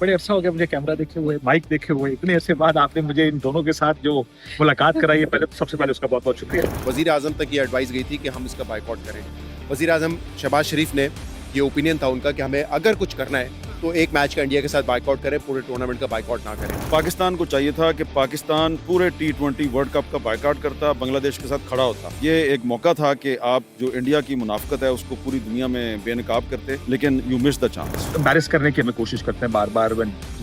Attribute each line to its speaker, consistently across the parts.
Speaker 1: बड़े अरसा हो गया मुझे कैमरा देखे हुए, माइक देखे हुए। इतने अरसे बाद आपने मुझे इन दोनों के साथ जो मुलाकात कराई है, पहले तो सबसे पहले उसका बहुत बहुत शुक्रिया।
Speaker 2: वजीर आजम तक ये एडवाइस गई थी कि हम इसका बाइकआउट करें। वजीर आजम शहबाज शरीफ ने ये ओपिनियन था उनका कि हमें अगर कुछ करना है तो एक मैच का इंडिया के साथ बाइकआउट करें, पूरे टूर्नामेंट का बाइकआउट ना करें।
Speaker 3: पाकिस्तान को चाहिए था कि पाकिस्तान पूरे T20 वर्ल्ड कप का बाइकआउट करता, बांग्लादेश के साथ खड़ा होता। ये एक मौका था कि आप जो इंडिया की मुनाफकत है उसको पूरी दुनिया में बेनकाब करते, लेकिन you miss the chance.
Speaker 1: Embarrass करने की हमें कोशिश करते हैं बार बार,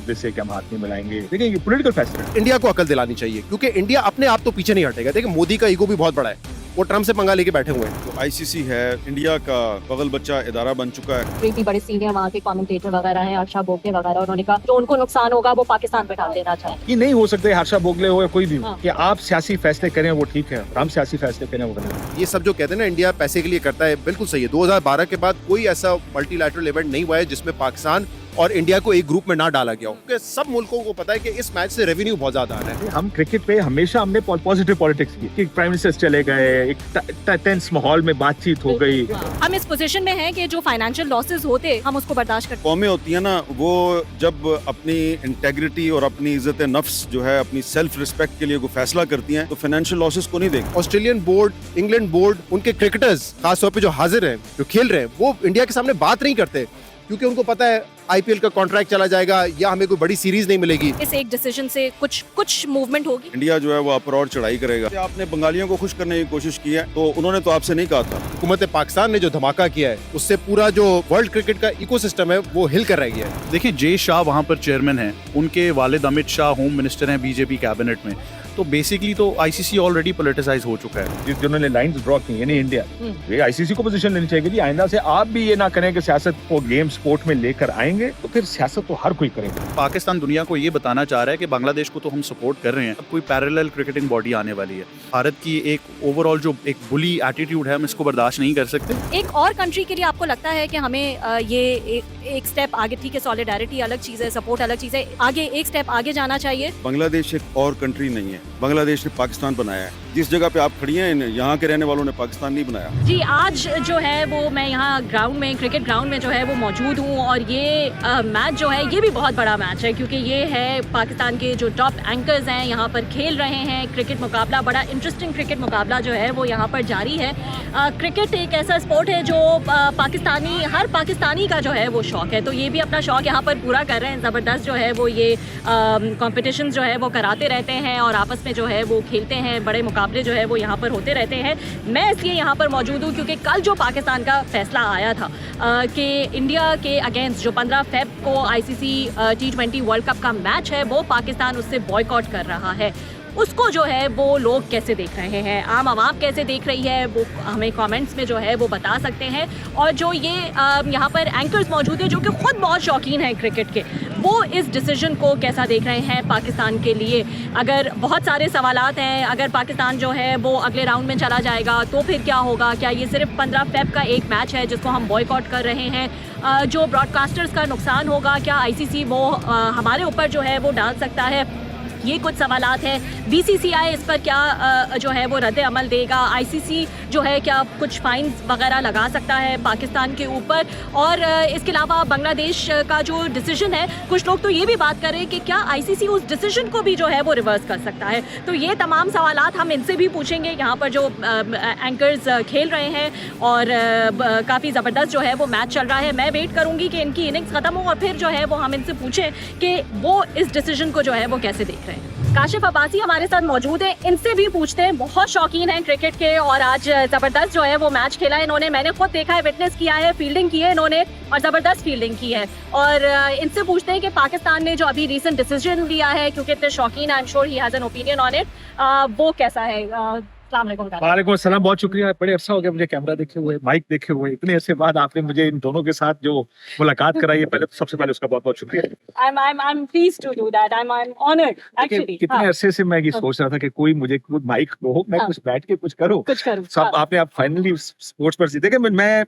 Speaker 1: जैसे कि हम हाथ नहीं मिलाएंगे। देखिए ये पॉलिटिकल फैसला है।
Speaker 2: इंडिया को अकल दिलानी चाहिए क्योंकि इंडिया अपने आप तो पीछे नहीं हटेगा। देखिए मोदी का ईगो भी बहुत बड़ा है, वो ट्रम्प से पंगा लेके बैठे हुए हैं।
Speaker 3: तो ICC है, इंडिया का बगल बच्चा इदारा बन चुका है।
Speaker 4: इतनी बड़े सीनियर वहाँ के कमेंटेटर वगैरह हैं, हर्षा बोगले वगैरह, उन्होंने कहा जो उनको नुकसान होगा वो पाकिस्तान पे डाल देना चाहिए।
Speaker 1: ये नहीं हो सकता, हर्षा बोगले हो या कोई भी हो,
Speaker 4: हाँ।
Speaker 1: कि आप सियासी फैसले करें वो ठीक है, हम सियासी फैसले करें वो गलत।
Speaker 2: ये सब जो कहते हैं ना इंडिया पैसे के लिए करता है, बिल्कुल सही है। 2012 के बाद कोई ऐसा मल्टीलैटरल इवेंट नहीं हुआ है जिसमें पाकिस्तान और इंडिया को एक ग्रुप में ना डाला गया हो, क्योंकि सब मुल्कों को पता है कि इस मैच से रेवेन्यू बहुत ज्यादा आ रहा है।
Speaker 1: हम क्रिकेट पे हमेशा हमने पॉजिटिव पॉलिटिक्स की कि प्राइम मिनिस्टर चले गए, एक टेंस माहौल में बातचीत हो गई।
Speaker 4: हम इस पोजीशन में हैं कि जो फाइनेंशियल लॉसेस होते हम उसको बर्दाश्त करते।
Speaker 3: कौमें होती है ना, वो जब अपनी इंटेग्रिटी और अपनी इज्जत नफ्स जो है, अपनी सेल्फ रिस्पेक्ट के लिए कोई फैसला करती हैं तो फाइनेंशियल लॉसेस को नहीं देखती।
Speaker 2: ऑस्ट्रेलियन बोर्ड, इंग्लैंड बोर्ड, उनके क्रिकेटर्स खासतौर पे जो हाजिर हैं, जो खेल रहे हैं, वो इंडिया के सामने बात नहीं करते क्योंकि उनको पता है IPL का कॉन्ट्रैक्ट चला जाएगा या हमें कोई बड़ी सीरीज नहीं मिलेगी।
Speaker 4: इस एक डिसीजन से कुछ मूवमेंट होगी।
Speaker 3: इंडिया जो है वो अपर और चढ़ाई करेगा। आपने बंगालियों को खुश करने की कोशिश की है तो उन्होंने तो आपसे नहीं कहा था।
Speaker 2: हुकूमत पाकिस्तान ने जो धमाका किया है उससे पूरा जो वर्ल्ड क्रिकेट का इकोसिस्टम है वो हिल कर रह गया है।
Speaker 5: देखिए जे शाह वहाँ पर चेयरमैन हैं, उनके वालिद अमित शाह होम मिनिस्टर हैं बीजेपी कैबिनेट में। तो बेसिकली तो ICC ऑलरेडी पॉलिटिसाइज हो चुका है।
Speaker 1: जिन्होंने लाइंस ड्रॉ की यानी इंडिया, ये ICC को पोजीशन लेनी चाहिए कि आइंदा से आप भी ये ना करें कि सियासत को गेम स्पोर्ट में लेकर आएंगे तो फिर सियासत तो हर कोई करेगा।
Speaker 5: पाकिस्तान दुनिया को ये बताना चाह रहा है कि बांग्लादेश को तो हम सपोर्ट कर रहे हैं, अब कोई पैरेलल क्रिकेटिंग बॉडी आने वाली है। भारत की एक ओवरऑल जो एक बुली एटीट्यूड है हम इसको बर्दाश्त नहीं कर सकते।
Speaker 4: एक और कंट्री के लिए आपको लगता है कि हमें ये एक स्टेप आगे, ठीक है सॉलिडारिटी अलग चीज है, सपोर्ट अलग चीज है, आगे एक स्टेप आगे जाना चाहिए।
Speaker 3: बांग्लादेश एक और कंट्री नहीं है, बांग्लादेश ने पाकिस्तान बनाया है। जिस जगह पे आप खड़ी हैं यहाँ के रहने वालों ने पाकिस्तान नहीं बनाया।
Speaker 4: जी आज जो है वो मैं यहाँ ग्राउंड में, क्रिकेट ग्राउंड में जो है वो मौजूद हूँ और ये मैच जो है ये भी बहुत बड़ा मैच है क्योंकि ये है पाकिस्तान के जो टॉप एंकर्स हैं यहाँ पर खेल रहे हैं। क्रिकेट मुकाबला, बड़ा इंटरेस्टिंग क्रिकेट मुकाबला जो है वो यहाँ पर जारी है। क्रिकेट एक ऐसा स्पोर्ट है जो हर पाकिस्तानी का जो है वो शौक है, तो ये भी अपना शौक यहाँ पर पूरा कर रहे हैं। ज़बरदस्त जो है वो ये कॉम्पिटिशन जो है वो कराते रहते हैं और आपस में जो है वो खेलते हैं। बड़े मुकाबले जो है वो यहाँ पर होते रहते हैं। मैं इसलिए यहाँ पर मौजूद हूँ क्योंकि कल जो पाकिस्तान का फैसला आया था कि इंडिया के अगेंस्ट जो 15 फेब को ICC T20 वर्ल्ड कप का मैच है वो पाकिस्तान उससे बॉयकॉट कर रहा है, उसको जो है वो लोग कैसे देख रहे हैं, आम आवाम कैसे देख रही है, वो हमें कमेंट्स में जो है वो बता सकते हैं। और जो ये यहाँ पर एंकर्स मौजूद हैं जो कि खुद बहुत शौकीन हैं क्रिकेट के, वो इस डिसीजन को कैसा देख रहे हैं पाकिस्तान के लिए। अगर बहुत सारे सवालात हैं, अगर पाकिस्तान जो है वो अगले राउंड में चला जाएगा तो फिर क्या होगा, क्या ये सिर्फ 15 फेब का एक मैच है जिसको हम बॉयकॉट कर रहे हैं, जो ब्रॉडकास्टर्स का नुकसान होगा क्या ICC वो हमारे ऊपर जो है वो डाल सकता है, ये कुछ सवालात हैं। BCCI इस पर क्या जो है वो रद्द अमल देगा, ICC जो है क्या कुछ फाइन्स वगैरह लगा सकता है पाकिस्तान के ऊपर। और इसके अलावा बांग्लादेश का जो डिसीजन है, कुछ लोग तो ये भी बात कर रहे हैं कि क्या ICC उस डिसीजन को भी जो है वो रिवर्स कर सकता है। तो ये तमाम सवालात हम इनसे भी पूछेंगे। यहाँ पर जो एंकर्स खेल रहे हैं और काफ़ी ज़बरदस्त जो है वो मैच चल रहा है। मैं वेट करूँगी कि इनकी इनिंग्स ख़त्म हो और फिर जो है वो हम इनसे पूछें कि वो इस डिसीजन को जो है वो कैसे देख रहे हैं। काशिफ अब्बासी हमारे साथ मौजूद है, इनसे भी पूछते हैं। बहुत शौकीन हैं क्रिकेट के और आज ज़बरदस्त जो है वो मैच खेला है इन्होंने, मैंने खुद देखा है, विटनेस किया है, फील्डिंग की है इन्होंने और ज़बरदस्त फील्डिंग की है। और इनसे पूछते हैं कि पाकिस्तान ने जो अभी रीसेंट डिसीजन लिया है, क्योंकि इतने शौकीन, I am sure he has an opinion on it, वो कैसा है।
Speaker 1: वालेकुम अस्सलाम, बहुत शुक्रिया। बड़े अरसा हो गया मुझे कैमरा देखे हुए, माइक देखे हुए। इतने अरसे बाद आपने मुझे इन दोनों के साथ जो मुलाकात कराई है, पहले तो सबसे पहले उसका बहुत बहुत शुक्रिया।
Speaker 4: I'm pleased to do that. I'm honored actually.
Speaker 1: कितने अरसे से मैं ये सोच रहा था कि कोई मुझे माइक दो, मैं कुछ बैठ के कुछ करूं। सब आपने आप फाइनली स्पोर्ट्स पर देखे। मैं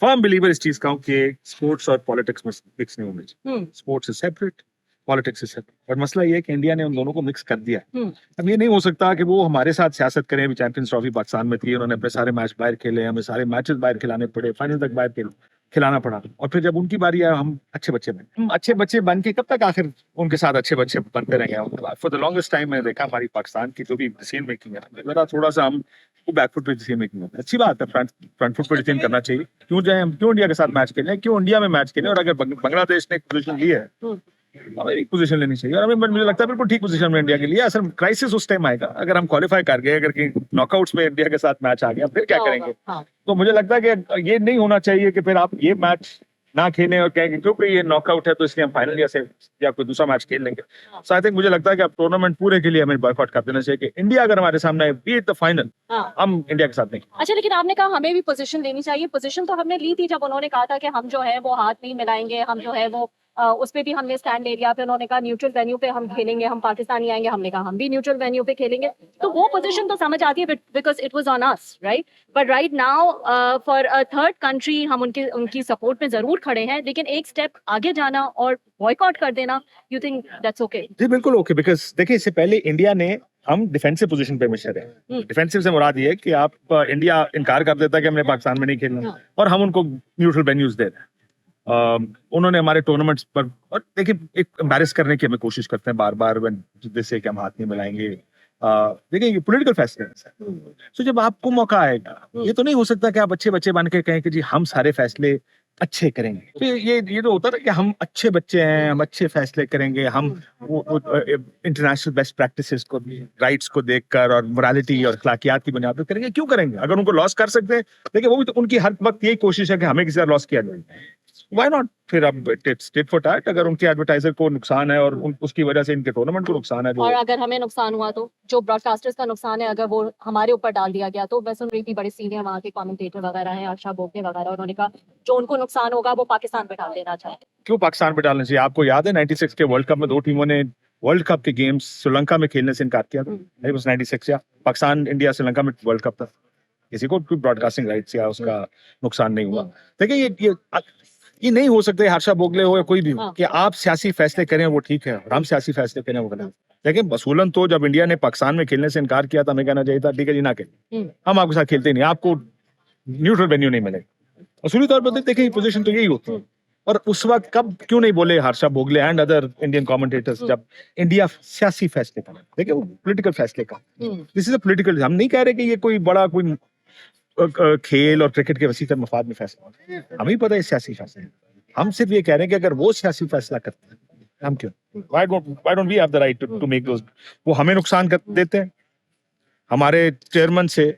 Speaker 1: फर्म बिलीवर इस चीज का हूं कि स्पोर्ट्स और पॉलिटिक्स में मिक्स नहीं होने चाहिए। Sports is separate, politics is separate. और मसला ये है कि इंडिया ने उन दोनों को मिक्स कर दिया है। अब ये नहीं हो सकता कि वो हमारे साथ सियासत करें। अभी चैंपियंस ट्रॉफी पाकिस्तान में थी, उन्होंने अपने सारे मैच बाहर खेले, हमें सारे मैचेस बाहर खिलाने पड़े, फाइनल तक बाहर खेले। खिलाना पड़ा, और फिर जब उनकी बारी आया हम अच्छे बच्चे बने। हम अच्छे बच्चे बन के कब तक आखिर उनके साथ अच्छे बच्चे बनते रहेंगे? फॉर द लॉन्गेस्ट टाइम मैंने देखा हमारी पाकिस्तान की जो भी डिसीजन मेकिंग है, जरा थोड़ा सा हम बैकफुट पे डिसीजन मेकिंग है। अच्छी बात है, फ्रंट फुट पे डिसीजन करना चाहिए। क्यों जाए हम, क्यों इंडिया के साथ मैच खेलें, क्यों इंडिया में मैच खेलें? और अगर बांग्लादेश ने एक पोजीशन ली है, हमें एक पोजीशन लेनी चाहिए। और हमें, मुझे लगता है बिल्कुल ठीक पोजीशन में इंडिया के लिए। असल क्राइसिस उस टाइम आएगा अगर हम क्वालिफाई कर गए, अगर नॉकआउट्स में इंडिया के साथ मैच आ गया, फिर क्या करेंगे? तो मुझे लगता है कि ये नहीं होना चाहिए कि फिर आप ये मैच ना खेलें और कहेंगे क्योंकि ये नॉकआउट है तो इसलिए हम फाइनल या कोई दूसरा मैच खेल लेंगे। सो आई थिंक, मुझे लगता है कि अब टूर्नामेंट पूरे के लिए हमें बॉयकॉट कर देना चाहिए कि इंडिया अगर हमारे सामने बी द फाइनल, हम इंडिया के साथ नहीं।
Speaker 4: अच्छा, लेकिन आपने कहा हमें भी पोजीशन लेनी चाहिए। पोजीशन तो हमने ली थी जब उन्होंने कहा था कि हम जो है वो हाथ नहीं मिलाएंगे, हम जो है वो उस पे भी हमने स्टैंड ले लिया। फिर उन्होंने कहा न्यूट्रल वेन्यू पे हम खेलेंगे, हम पाकिस्तानी आएंगे, हमने कहा हम भी न्यूट्रल वेन्यू पे खेलेंगे। तो वो पोजीशन तो समझ आती है because it was on us, right? But right now for a third country हम उनकी सपोर्ट में जरूर खड़े हैं, लेकिन एक स्टेप आगे जाना और बॉयकॉट कर देना, यू थिंक दैट्स ओके?
Speaker 1: जी बिल्कुल ओके, बिकॉज देखिए इससे पहले इंडिया ने, हम डिफेंसिव पोजीशन पे हमेशा रहे। डिफेंसिव से मुराद ये है कि आप इंडिया इनकार कर देता है कि हमने पाकिस्तान में नहीं खेलना, और हम उनको न्यूट्रल वेन्यूज दे रहे हैं। उन्होंने हमारे टूर्नामेंट्स पर, और देखिए एक एम्बैरेस करने की हमें कोशिश करते हैं बार बार, जैसे कि हम हाथ नहीं मिलाएंगे। देखिए ये पॉलिटिकल फैसले हैं। तो जब आपको मौका आएगा, ये तो नहीं हो सकता कि आप अच्छे बच्चे बन के कहें कि जी हम सारे फैसले अच्छे करेंगे। तो ये तो होता है कि हम अच्छे बच्चे हैं, हम अच्छे फैसले करेंगे, हम वो इंटरनेशनल बेस्ट प्रैक्टिसेस को, राइट्स को देखकर और मोरालिटी और अखलाकियात की बुनियाद पर करेंगे। क्यों करेंगे? अगर उनको लॉस कर सकते हैं, देखिए वो भी तो उनकी हर वक्त यही कोशिश है कि हमें किसी लॉस किया जाए। Why not? फिर अब टिट फॉर टैट, अगर उनके एडवर्टाइजर को नुकसान है और उसकी वजह से इनके टूर्नामेंट को नुकसान है,
Speaker 4: और अगर हमें नुकसान हुआ तो जो ब्रॉडकास्टर्स का नुकसान है अगर वो हमारे ऊपर डाल दिया गया, तो मैं सुन रही थी बड़े सीनियर वहाँ के कमेंटेटर वगैरह हैं, आशा भोगले वगैरह, उन्होंने कहा जो उनको नुकसान होगा वो पाकिस्तान पे डाल देना चाहते।
Speaker 1: क्यों पाकिस्तान पे डालना चाहिए? आपको याद है 96 के वर्ल्ड कप में 2 टीमों ने वर्ल्ड कप के गेम्स श्रीलंका में खेलने से इनकार किया था। 96 या पाकिस्तान इंडिया श्रीलंका में वर्ल्ड कप था, किसी को कोई ब्रॉडकास्टिंग राइट्स या उसका नुकसान नहीं हुआ। देखिए ये नहीं हो सकता, हर्षा भोगले हो या कोई भी हो, कि आप सियासी फैसले करें वो ठीक है, हम सियासी फैसले करें वो गलत। लेकिन वसूलन तो जब इंडिया ने पाकिस्तान में खेलने से इनकार किया था, हमें कहना चाहिए था ठीक है जी ना खेलें, हम आपके साथ खेलते नहीं, आपको न्यूट्रल वेन्यू नहीं मिलेगा। असूली तौर पर देखिए पोजीशन तो यही होती है। और उस वक्त कब क्यों नहीं बोले Harsha Bhogle and other Indian commentators, जब इंडिया सियासी फैसले का, देखिए वो पॉलिटिकल फैसले का, दिस इज अ पॉलिटिकल। हम नहीं कह रहे कि ये कोई बड़ा कोई खेल और क्रिकेट के वसीयत मफाद में फैसला, हमें पता है सियासी फैसला। हम सिर्फ ये कह रहे हैं कि अगर वो सियासी फैसला करते हैं, हम क्यों? Why don't we have the right to make those? वो हमें नुकसान कर देते हैं। हमारे चेयरमैन से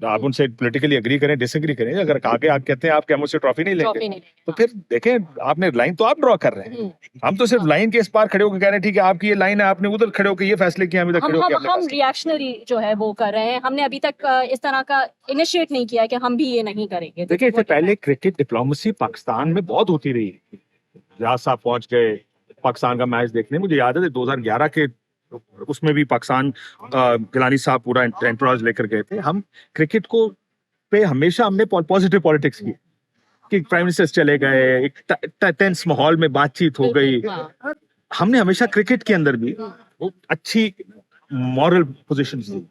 Speaker 1: आप उनसे पॉलिटिकली एग्री करें, डिसएग्री करें, अगर आगे आप कहते हैं आप क्या मुझसे ट्रॉफी नहीं लेंगे, तो फिर देखें आपने लाइन तो आप ड्रॉ कर रहे हैं, हम तो सिर्फ लाइन के इस पार खड़े होकर कह रहे हैं ठीक है आपकी ये लाइन है, आपने उधर खड़े होकर ये फैसले किए, हम इधर खड़े होकर
Speaker 4: हम रिएक्शनरी जो है वो कर रहे हैं। हमने अभी तक इस तरह का इनिशिएट नहीं किया है कि हम भी ये नहीं करेंगे।
Speaker 1: देखिए इससे पहले क्रिकेट डिप्लोमेसी पाकिस्तान में बहुत होती रही। रियाज साहब पहुंच गए पाकिस्तान का मैच देखने, मुझे याद है 2011 के उसमें भी पाकिस्तान गिलानी साहब पूरा एंटोराज लेकर गए थे। हम क्रिकेट को पे हमेशा हमने पॉजिटिव पॉलिटिक्स की, कि प्राइम मिनिस्टर चले गए, एक टेंस माहौल में बातचीत हो गई। हमने हमेशा क्रिकेट के अंदर भी अच्छी मॉरल पोजीशंस दी,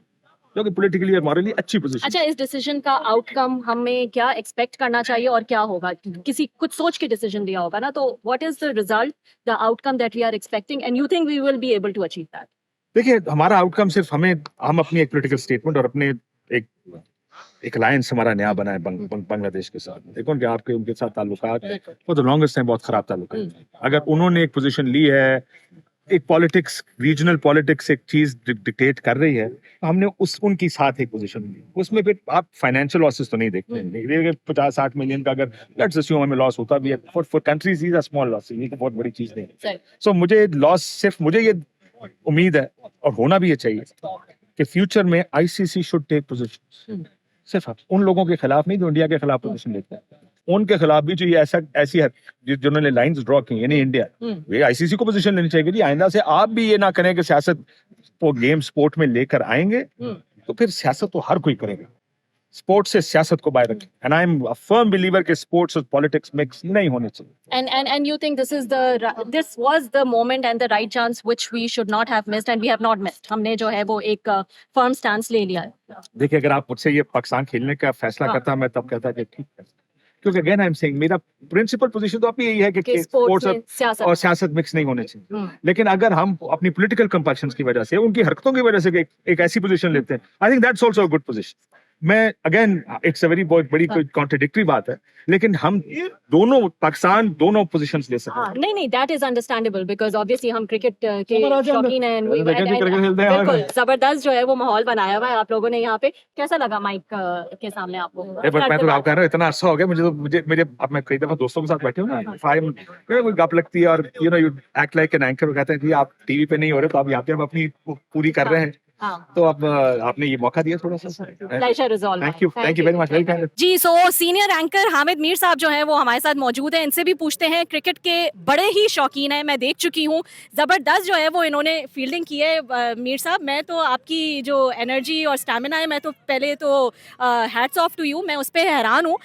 Speaker 1: जो कि पॉलिटिकली और मॉरली अच्छी पोजीशन।
Speaker 4: अच्छा, इस डिसीजन का आउटकम हमें क्या एक्सपेक्ट करना चाहिए और क्या होगा? किसी कुछ सोच के डिसीजन दिया होगा ना, तो what is the result, the outcome that we are expecting and you think we will be able to achieve that?
Speaker 1: देखिए हमारा आउटकम सिर्फ हम अपनी एक पॉलिटिकल स्टेटमेंट और अपने एक अलायंस हमारा नया बना है बांग्लादेश के साथ। देखो कि आपके उनके साथ ताल्लुकात वो तो लॉन्गेस्ट टाइम बहुत खराब ताल्लुकात। अगर उन्होंने एक पोजीशन ली है, एक पॉलिटिक्स, रीजनल पॉलिटिक्स एक चीज डिक्टेट कर रही है, हमने उनकी साथ एक पोजीशन ली। उसमें फिर आप फाइनेंशियल लॉसेस तो नहीं देखते, 50-60 मिलियन का अगर लेट्स अज्यूम हमें लॉस होता भी है, for countries is a small loss, ये बहुत बड़ी चीज नहीं। सो मुझे लॉस, सिर्फ मुझे ये उम्मीद है और होना भी ये चाहिए कि फ्यूचर में आईसीसी शुड टेक पोजीशन सिर्फ उन लोगों के खिलाफ नहीं जो इंडिया के खिलाफ पोजीशन लेते हैं, उनके खिलाफ भी जो ये ऐसी है जिन्होंने लाइंस ड्रॉ की, यानी इंडिया, वे आईसीसी को पोजीशन लेनी चाहिए कि आइंदा से आप भी ये ना करें कि सियासत को गेम स्पोर्ट में लेकर आएंगे तो फिर सियासत तो हर कोई करेगा, स्पोर्ट्स से सियासत को बाहर रखें। And I am a firm believer कि स्पोर्ट्स और पॉलिटिक्स मिक्स नहीं होने चाहिए।
Speaker 4: And you think this was the moment and the right chance which we should not have missed and we have not missed. हमने जो है वो एक firm stance ले लिया है।
Speaker 1: देखिए अगर आप मुझसे ये पाकिस्तान खेलने का फैसला करता, मैं तब कहता कि ठीक है, क्योंकि अगेन आई एम सेइंग मेरा प्रिंसिपल पोजीशन तो अपनी यही है कि
Speaker 4: स्पोर्ट्स
Speaker 1: स्पोर्ट्स और सियासत मिक्स नहीं होने चाहिए।
Speaker 4: हम्म।
Speaker 1: लेकिन अगर हम अपनी पॉलिटिकल कंपल्शंस की वजह से, उनकी हरकतों की वजह से एक ऐसी पोजीशन लेते हैं, I think that's also a good position. मैं अगेन इट्स अ वेरी बहुत बड़ी कॉन्ट्रडिक्टरी बात है, लेकिन हम दोनों पाकिस्तान दोनों पोजीशंस ले सकते हैं।
Speaker 4: हाँ, नहीं that is understandable because obviously हम क्रिकेट के
Speaker 1: ऊपर आ जाओ
Speaker 4: शौकीन हैं and we-
Speaker 1: cricket
Speaker 4: and-
Speaker 1: cricket खेलते हैं
Speaker 4: बिल्कुल
Speaker 1: और
Speaker 4: जबरदस्त जो है वो माहौल बनाया हुआ है आप लोगों ने यहाँ पे। कैसा लगा माइक के सामने आपको?
Speaker 1: मैं तो आप कह रहा हूँ इतना अर्सा हो गया मुझे मेरे अब मैं कई दफा दोस्तों के साथ बैठे हूँ ना, फाइव कोई गप लगती है और you act like an anchor, कहते हैं कि आप टीवी पे नहीं हो रहे तो आप यहाँ पे हम अपनी पूरी कर रहे हैं,
Speaker 4: हाँ,
Speaker 1: तो अब आपने ये मौका दिया थोड़ा सा।
Speaker 4: Pleasure is all.
Speaker 1: Thank you very much, very kind.
Speaker 4: जी, so senior anchor Hamid Mir साहब जो हैं वो हमारे साथ मौजूद हैं। इनसे भी पूछते हैं, क्रिकेट के बड़े ही शौकीन हैं, मैं देख चुकी हूँ, ज़बरदस्त जो है वो इन्होंने फील्डिंग की है। मीर साहब, मैं तो आपकी जो एनर्जी और स्टैमिना है, मैं तो पहले तो हैट्स ऑफ टू यू, मैं उस पर हैरान हूँ।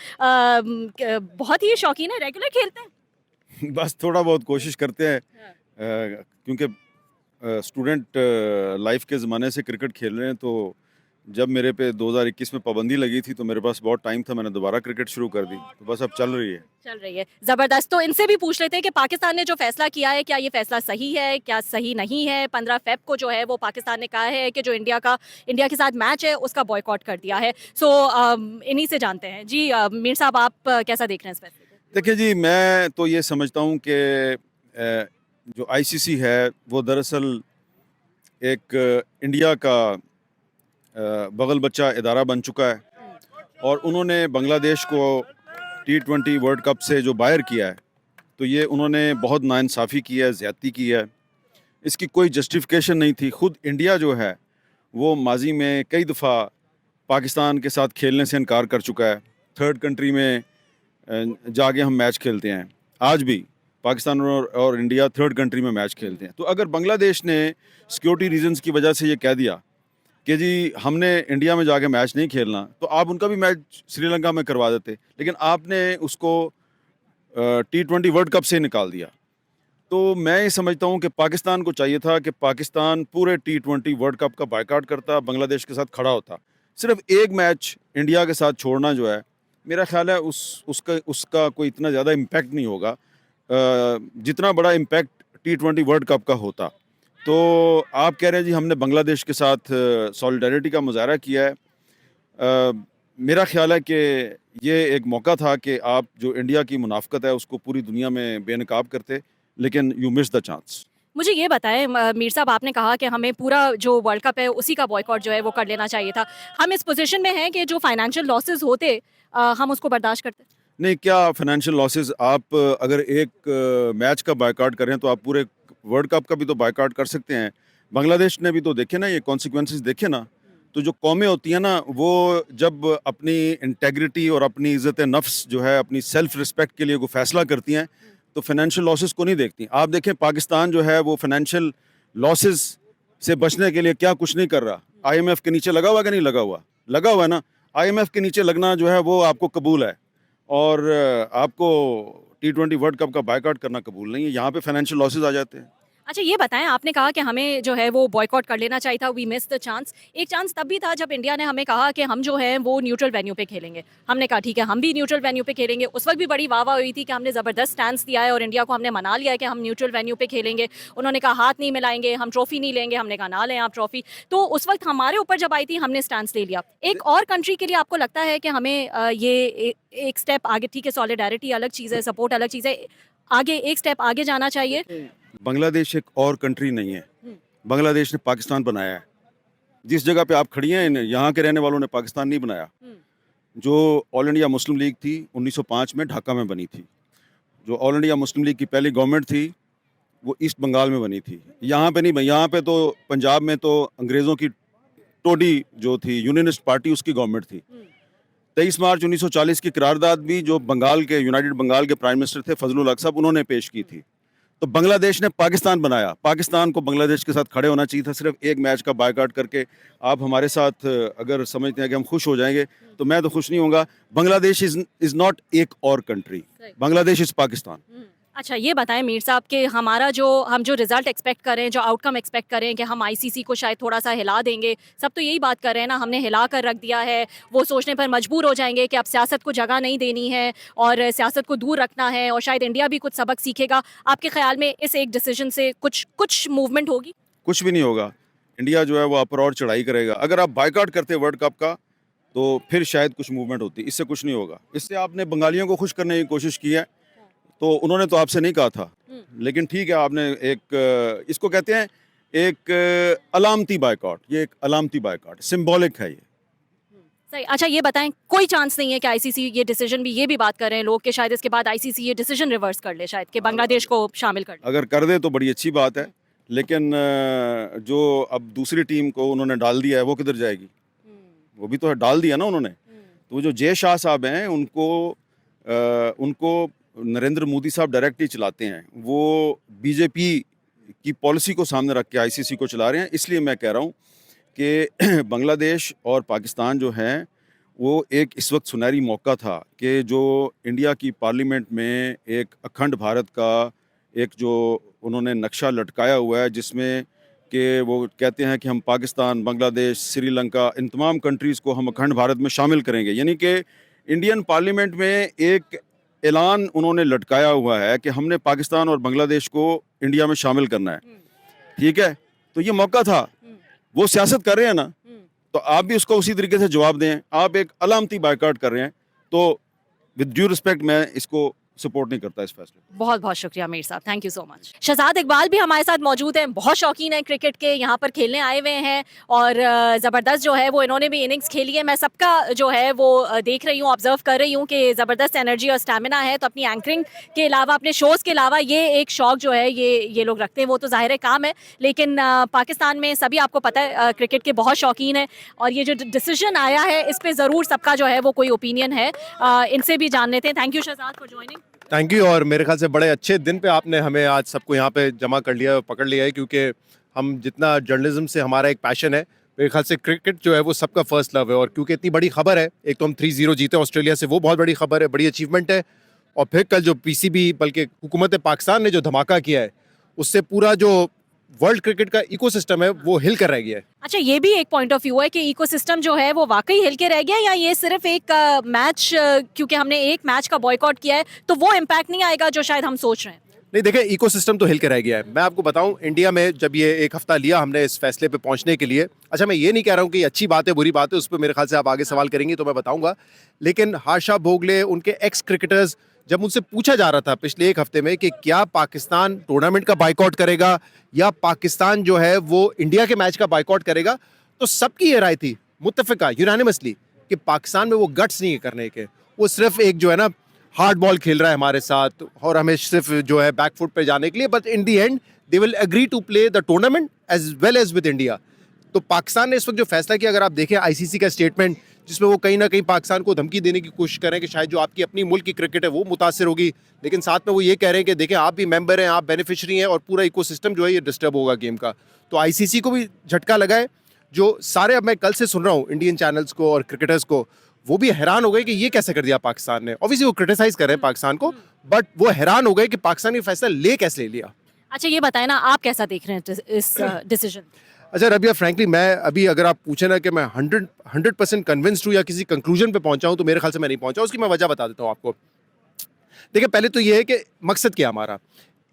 Speaker 4: बहुत ही शौकीन है, रेगुलर खेलते हैं?
Speaker 3: बस थोड़ा बहुत कोशिश करते हैं, क्योंकि स्टूडेंट लाइफ के ज़माने से क्रिकेट खेल रहे हैं, तो जब मेरे पे 2021 में पाबंदी लगी थी तो मेरे पास बहुत टाइम था, मैंने दोबारा क्रिकेट शुरू कर दी, तो बस अब चल रही है।
Speaker 4: जबरदस्त। तो इनसे भी पूछ लेते हैं कि पाकिस्तान ने जो फैसला किया है, क्या ये फैसला सही है, क्या सही नहीं है? 15 फेब को जो है वो पाकिस्तान ने कहा है कि जो इंडिया के साथ मैच है उसका बॉयकॉट कर दिया है। सो इन्हीं से जानते हैं जी। मीर साहब, आप कैसा देख रहे हैं इस फैसले को?
Speaker 3: देखिए जी, मैं तो ये समझता हूँ कि जो आईसीसी है वो दरअसल एक इंडिया का बगल बच्चा इदारा बन चुका है, और उन्होंने बांग्लादेश को T20 वर्ल्ड कप से जो बाहर किया है, तो ये उन्होंने बहुत नाइंसाफ़ी की है, ज़्यादती की है, इसकी कोई जस्टिफिकेशन नहीं थी। ख़ुद इंडिया जो है वो माजी में कई दफ़ा पाकिस्तान के साथ खेलने से इनकार कर चुका है, थर्ड कंट्री में जाके हम मैच खेलते हैं, आज भी पाकिस्तान और इंडिया थर्ड कंट्री में मैच खेलते हैं। तो अगर बांग्लादेश ने सिक्योरिटी रीजंस की वजह से ये कह दिया कि जी हमने इंडिया में जाके मैच नहीं खेलना, तो आप उनका भी मैच श्रीलंका में करवा देते, लेकिन आपने उसको T20 वर्ल्ड कप से निकाल दिया। तो मैं ये समझता हूँ कि पाकिस्तान को चाहिए था कि पाकिस्तान पूरे T20 वर्ल्ड कप का बायकॉट करता, बांग्लादेश के साथ खड़ा होता। सिर्फ एक मैच इंडिया के साथ छोड़ना जो है, मेरा ख्याल है उसका कोई इतना ज़्यादा इम्पैक्ट नहीं होगा जितना बड़ा इम्पैक्ट T20 वर्ल्ड कप का होता। तो आप कह रहे हैं जी हमने बांग्लादेश के साथ सॉलिडारिटी का मुजाहरा किया है। मेरा ख्याल है कि ये एक मौका था कि आप जो इंडिया की मुनाफकत है उसको पूरी दुनिया में बेनकाब करते, लेकिन यू मिस द चांस।
Speaker 4: मुझे ये बताएं मीर साहब, आपने कहा कि हमें पूरा जो वर्ल्ड कप है उसी का बॉयकॉट जो है वो कर लेना चाहिए था। हम इस पोजीशन में हैं कि जो फाइनेंशियल लॉसेस होते हम उसको बर्दाश्त करते?
Speaker 3: नहीं, क्या फाइनेंशियल लॉसेस, आप अगर एक मैच का बायकॉट करें तो आप पूरे वर्ल्ड कप का भी तो बायकॉट कर सकते हैं। बांग्लादेश ने भी तो देखे ना, ये कॉन्सिक्वेंसेस देखे ना। तो जो कौमें होती हैं ना, वो जब अपनी इंटेग्रिटी और अपनी इज़्ज़त नफ्स जो है, अपनी सेल्फ रिस्पेक्ट के लिए कोई फैसला करती हैं, तो फाइनेंशियल लॉसेस को नहीं देखती। आप देखें पाकिस्तान जो है वो फाइनेंशियल लॉसेस से बचने के लिए क्या कुछ नहीं कर रहा। IMF के नीचे लगा हुआ कि नहीं लगा हुआ? लगा हुआ है ना। IMF के नीचे लगना जो है वो आपको कबूल है, और आपको T20 वर्ल्ड कप का बायकॉट करना कबूल नहीं है। यहाँ पे फाइनेंशियल लॉसेस आ जाते हैं।
Speaker 4: अच्छा, ये बताएं, आपने कहा कि हमें जो है वो बॉयकॉट कर लेना चाहिए था, वी मिस द चांस। एक चांस तब भी था जब इंडिया ने हमें कहा कि हम जो है वो न्यूट्रल वेन्यू पे खेलेंगे। हमने कहा ठीक है, हम भी न्यूट्रल वेन्यू पे खेलेंगे। उस वक्त भी बड़ी वाह हुई थी कि हमने ज़बरदस्त स्टैंस दिया है और इंडिया को हमने मना लिया है कि हम न्यूट्रल वेन्यू पे खेलेंगे। उन्होंने कहा हाथ नहीं मिलाएंगे, हम ट्रॉफी नहीं लेंगे। हमने कहा ना लें आप ट्रॉफी। तो उस वक्त हमारे ऊपर जब आई थी हमने स्टैंस ले लिया। एक और कंट्री के लिए आपको लगता है कि हमें ये एक स्टेप आगे, ठीक है सॉलिडारिटी अलग चीज़ है, सपोर्ट अलग चीज़ है, आगे एक स्टेप आगे जाना चाहिए?
Speaker 3: बांग्लादेश एक और कंट्री नहीं है, बांग्लादेश ने पाकिस्तान बनाया है। जिस जगह पे आप खड़ी हैं, यहाँ के रहने वालों ने पाकिस्तान नहीं बनाया। जो ऑल इंडिया मुस्लिम लीग थी 1905 में ढाका में बनी थी। जो ऑल इंडिया मुस्लिम लीग की पहली गवर्नमेंट थी वो ईस्ट बंगाल में बनी थी। यहाँ पे नहीं बनी, यहाँ पे तो पंजाब में तो अंग्रेज़ों की टोडी जो थी, यूनियनिस्ट पार्टी, उसकी गवर्नमेंट थी। 23 मार्च 1940 की करारदाद भी जो बंगाल के, यूनाइटेड बंगाल के प्राइम मिनिस्टर थे फजलुल हक साहब, उन्होंने पेश की थी। तो बांग्लादेश ने पाकिस्तान बनाया। पाकिस्तान को बांग्लादेश के साथ खड़े होना चाहिए था। सिर्फ एक मैच का बायकॉट करके आप हमारे साथ अगर समझते हैं कि हम खुश हो जाएंगे, तो मैं तो खुश नहीं होऊंगा। बांग्लादेश इज़ नॉट एक और कंट्री, बांग्लादेश इज़ पाकिस्तान।
Speaker 4: अच्छा ये बताएं मीर साहब कि हमारा हम जो रिजल्ट एक्सपेक्ट करें, जो आउटकम एक्सपेक्ट करें कि हम आईसीसी को शायद थोड़ा सा हिला देंगे, सब तो यही बात कर रहे हैं ना, हमने हिला कर रख दिया है, वो सोचने पर मजबूर हो जाएंगे कि अब सियासत को जगह नहीं देनी है और सियासत को दूर रखना है और शायद इंडिया भी कुछ सबक सीखेगा। आपके ख्याल में इस एक डिसीजन से कुछ मूवमेंट होगी?
Speaker 3: कुछ भी नहीं होगा। इंडिया जो है वो अपर और चढ़ाई करेगा। अगर आप बायकॉट करते वर्ल्ड कप का तो फिर शायद कुछ मूवमेंट होती। इससे कुछ नहीं होगा। इससे आपने बंगालियों को खुश करने की कोशिश की है, तो उन्होंने तो आपसे नहीं कहा था, लेकिन ठीक है, आपने एक इसको कहते हैं एक अलामती बायकॉट। ये एक अलामती बायकॉट, सिंबॉलिक है ये।
Speaker 4: सही। अच्छा ये बताएं, कोई चांस नहीं है कि आईसीसी ये डिसीजन भी, ये भी बात कर रहे हैं लोग कि शायद इसके बाद आईसीसी ये डिसीजन रिवर्स कर ले, शायद कि बांग्लादेश को शामिल कर ले?
Speaker 3: अगर कर दे तो बड़ी अच्छी बात है, लेकिन जो अब दूसरी टीम को उन्होंने डाल दिया है वो किधर जाएगी? वो भी तो डाल दिया ना उन्होंने। तो जो जय शाह साहब हैं उनको नरेंद्र मोदी साहब डायरेक्टली चलाते हैं। वो बीजेपी की पॉलिसी को सामने रख के आईसीसी को चला रहे हैं। इसलिए मैं कह रहा हूँ कि बांग्लादेश और पाकिस्तान जो है वो एक इस वक्त सुनहरी मौका था कि जो इंडिया की पार्लियामेंट में एक अखंड भारत का एक जो उन्होंने नक्शा लटकाया हुआ है, जिसमें कि वो कहते हैं कि हम पाकिस्तान, बांग्लादेश, श्रीलंका, इन तमाम कंट्रीज़ को हम अखंड भारत में शामिल करेंगे। यानी कि इंडियन पार्लियामेंट में एक ऐलान उन्होंने लटकाया हुआ है कि हमने पाकिस्तान और बांग्लादेश को इंडिया में शामिल करना है। ठीक है, तो ये मौका था। वो सियासत कर रहे हैं ना, तो आप भी उसको उसी तरीके से जवाब दें। आप एक अलामती बायकॉट कर रहे हैं, तो विद ड्यू रिस्पेक्ट मैं इसको सपोर्ट नहीं करता इस फैसले को।
Speaker 4: बहुत बहुत शुक्रिया मीर साहब, thank you so much. Shahzad Iqbal भी हमारे साथ मौजूद हैं, बहुत शौकीन है क्रिकेट के, यहाँ पर खेलने आए हुए हैं और ज़बरदस्त जो है वो इन्होंने भी इनिंग्स खेली है। मैं सबका जो है वो देख रही हूँ, ऑब्जर्व कर रही हूँ कि ज़बरदस्त एनर्जी और स्टैमिना है। तो अपनी एंकरिंग के अलावा, अपने शोज़ के अलावा ये एक शौक जो है ये लोग रखते हैं, वो तो ज़ाहिर काम है। लेकिन पाकिस्तान में सभी आपको पता है क्रिकेट के बहुत शौकीन है और ये जो डिसीजन आया है इस पर ज़रूर सबका जो है वो कोई ओपिनियन है। इनसे भी जान लेते हैं। Thank you Shahzad for joining.
Speaker 2: Thank you. और मेरे ख्याल से बड़े अच्छे दिन पे आपने हमें आज सबको यहाँ पे जमा कर लिया, पकड़ लिया है, क्योंकि हम जितना जर्नलिज्म से हमारा एक पैशन है, मेरे ख्याल से क्रिकेट जो है वो सबका फर्स्ट लव है। और क्योंकि इतनी बड़ी खबर है, एक तो हम 3-0 जीते ऑस्ट्रेलिया से, वो बहुत बड़ी खबर है, बड़ी अचीवमेंट है। और फिर कल जो पीसीबी बल्कि हुकूमत पाकिस्तान ने जो धमाका किया है, उससे पूरा जो वर्ल्ड क्रिकेट का इकोसिस्टम है वो हिल कर रह गया है।
Speaker 4: अच्छा ये भी एक पॉइंट ऑफ व्यू है कि इकोसिस्टम जो है वो वाकई हिल के रह गया, या ये सिर्फ एक मैच, क्योंकि हमने एक मैच का बॉयकॉट किया है तो वो इम्पैक्ट नहीं आएगा जो शायद हम सोच रहे हैं?
Speaker 2: नहीं, देखें, इकोसिस्टम तो हिल के रह गया है। मैं आपको बताऊं, इंडिया में जब ये एक हफ्ता लिया हमने इस फैसले पे पहुंचने के लिए, अच्छा मैं ये नहीं कह रहा हूं कि अच्छी बात है बुरी बात है, उस पर मेरे ख्याल से आप आगे सवाल करेंगी तो मैं बताऊंगा। लेकिन हाशा भोगले, उनके एक्स क्रिकेटर्स, जब उनसे पूछा जा रहा था पिछले एक हफ्ते में कि क्या पाकिस्तान टूर्नामेंट का बायकॉट करेगा या पाकिस्तान जो है वो इंडिया के मैच का बायकॉट करेगा, तो सबकी ये राय थी मुत्तफिका, यूनानिमसली, कि पाकिस्तान में वो गट्स नहीं है करने के। वो सिर्फ एक जो है ना हार्ड बॉल खेल रहा है हमारे साथ और हमें सिर्फ जो है बैक फुट पे जाने के लिए, but in the end they will agree to play the tournament as well as with India. तो पाकिस्तान ने इस वक्त जो फैसला किया, अगर आप देखें आईसीसी का स्टेटमेंट, जिसमें वो कहीं ना कहीं पाकिस्तान को धमकी देने की कोशिश कर रहे हैं कि शायद जो आपकी अपनी मुल्क की क्रिकेट है वो मुतासिर होगी, लेकिन साथ में वो ये कह रहे हैं कि देखें आप भी मेंबर हैं, आप बेनिफिशरी हैं और पूरा इकोसिस्टम जो है ये डिस्टर्ब होगा गेम का। तो आईसीसी को भी झटका लगा है। जो सारे, अब मैं कल से सुन रहा हूँ इंडियन चैनल्स को और क्रिकेटर्स को, वो भी हैरान हो गए कि ये कैसे कर दिया पाकिस्तान ने। ऑब्वियसली वो क्रिटिसाइज कर रहे हैं पाकिस्तान को, बट वो हैरान हो गए कि पाकिस्तान ने फैसला कैसे ले लिया।
Speaker 4: अच्छा ये बताएं ना, आप कैसा देख रहे हैं इस डिसीजन?
Speaker 2: अच्छा रबिया, फ्रैंकली मैं अभी, अगर आप पूछे ना कि मैं 100% कन्विंस्ड हूँ या किसी कंक्लूजन पे पहुंचा हूँ, तो मेरे ख्याल से मैं नहीं पहुंचा। उसकी मैं वजह बता देता हूँ आपको। देखिए, पहले तो ये है कि मकसद क्या हमारा।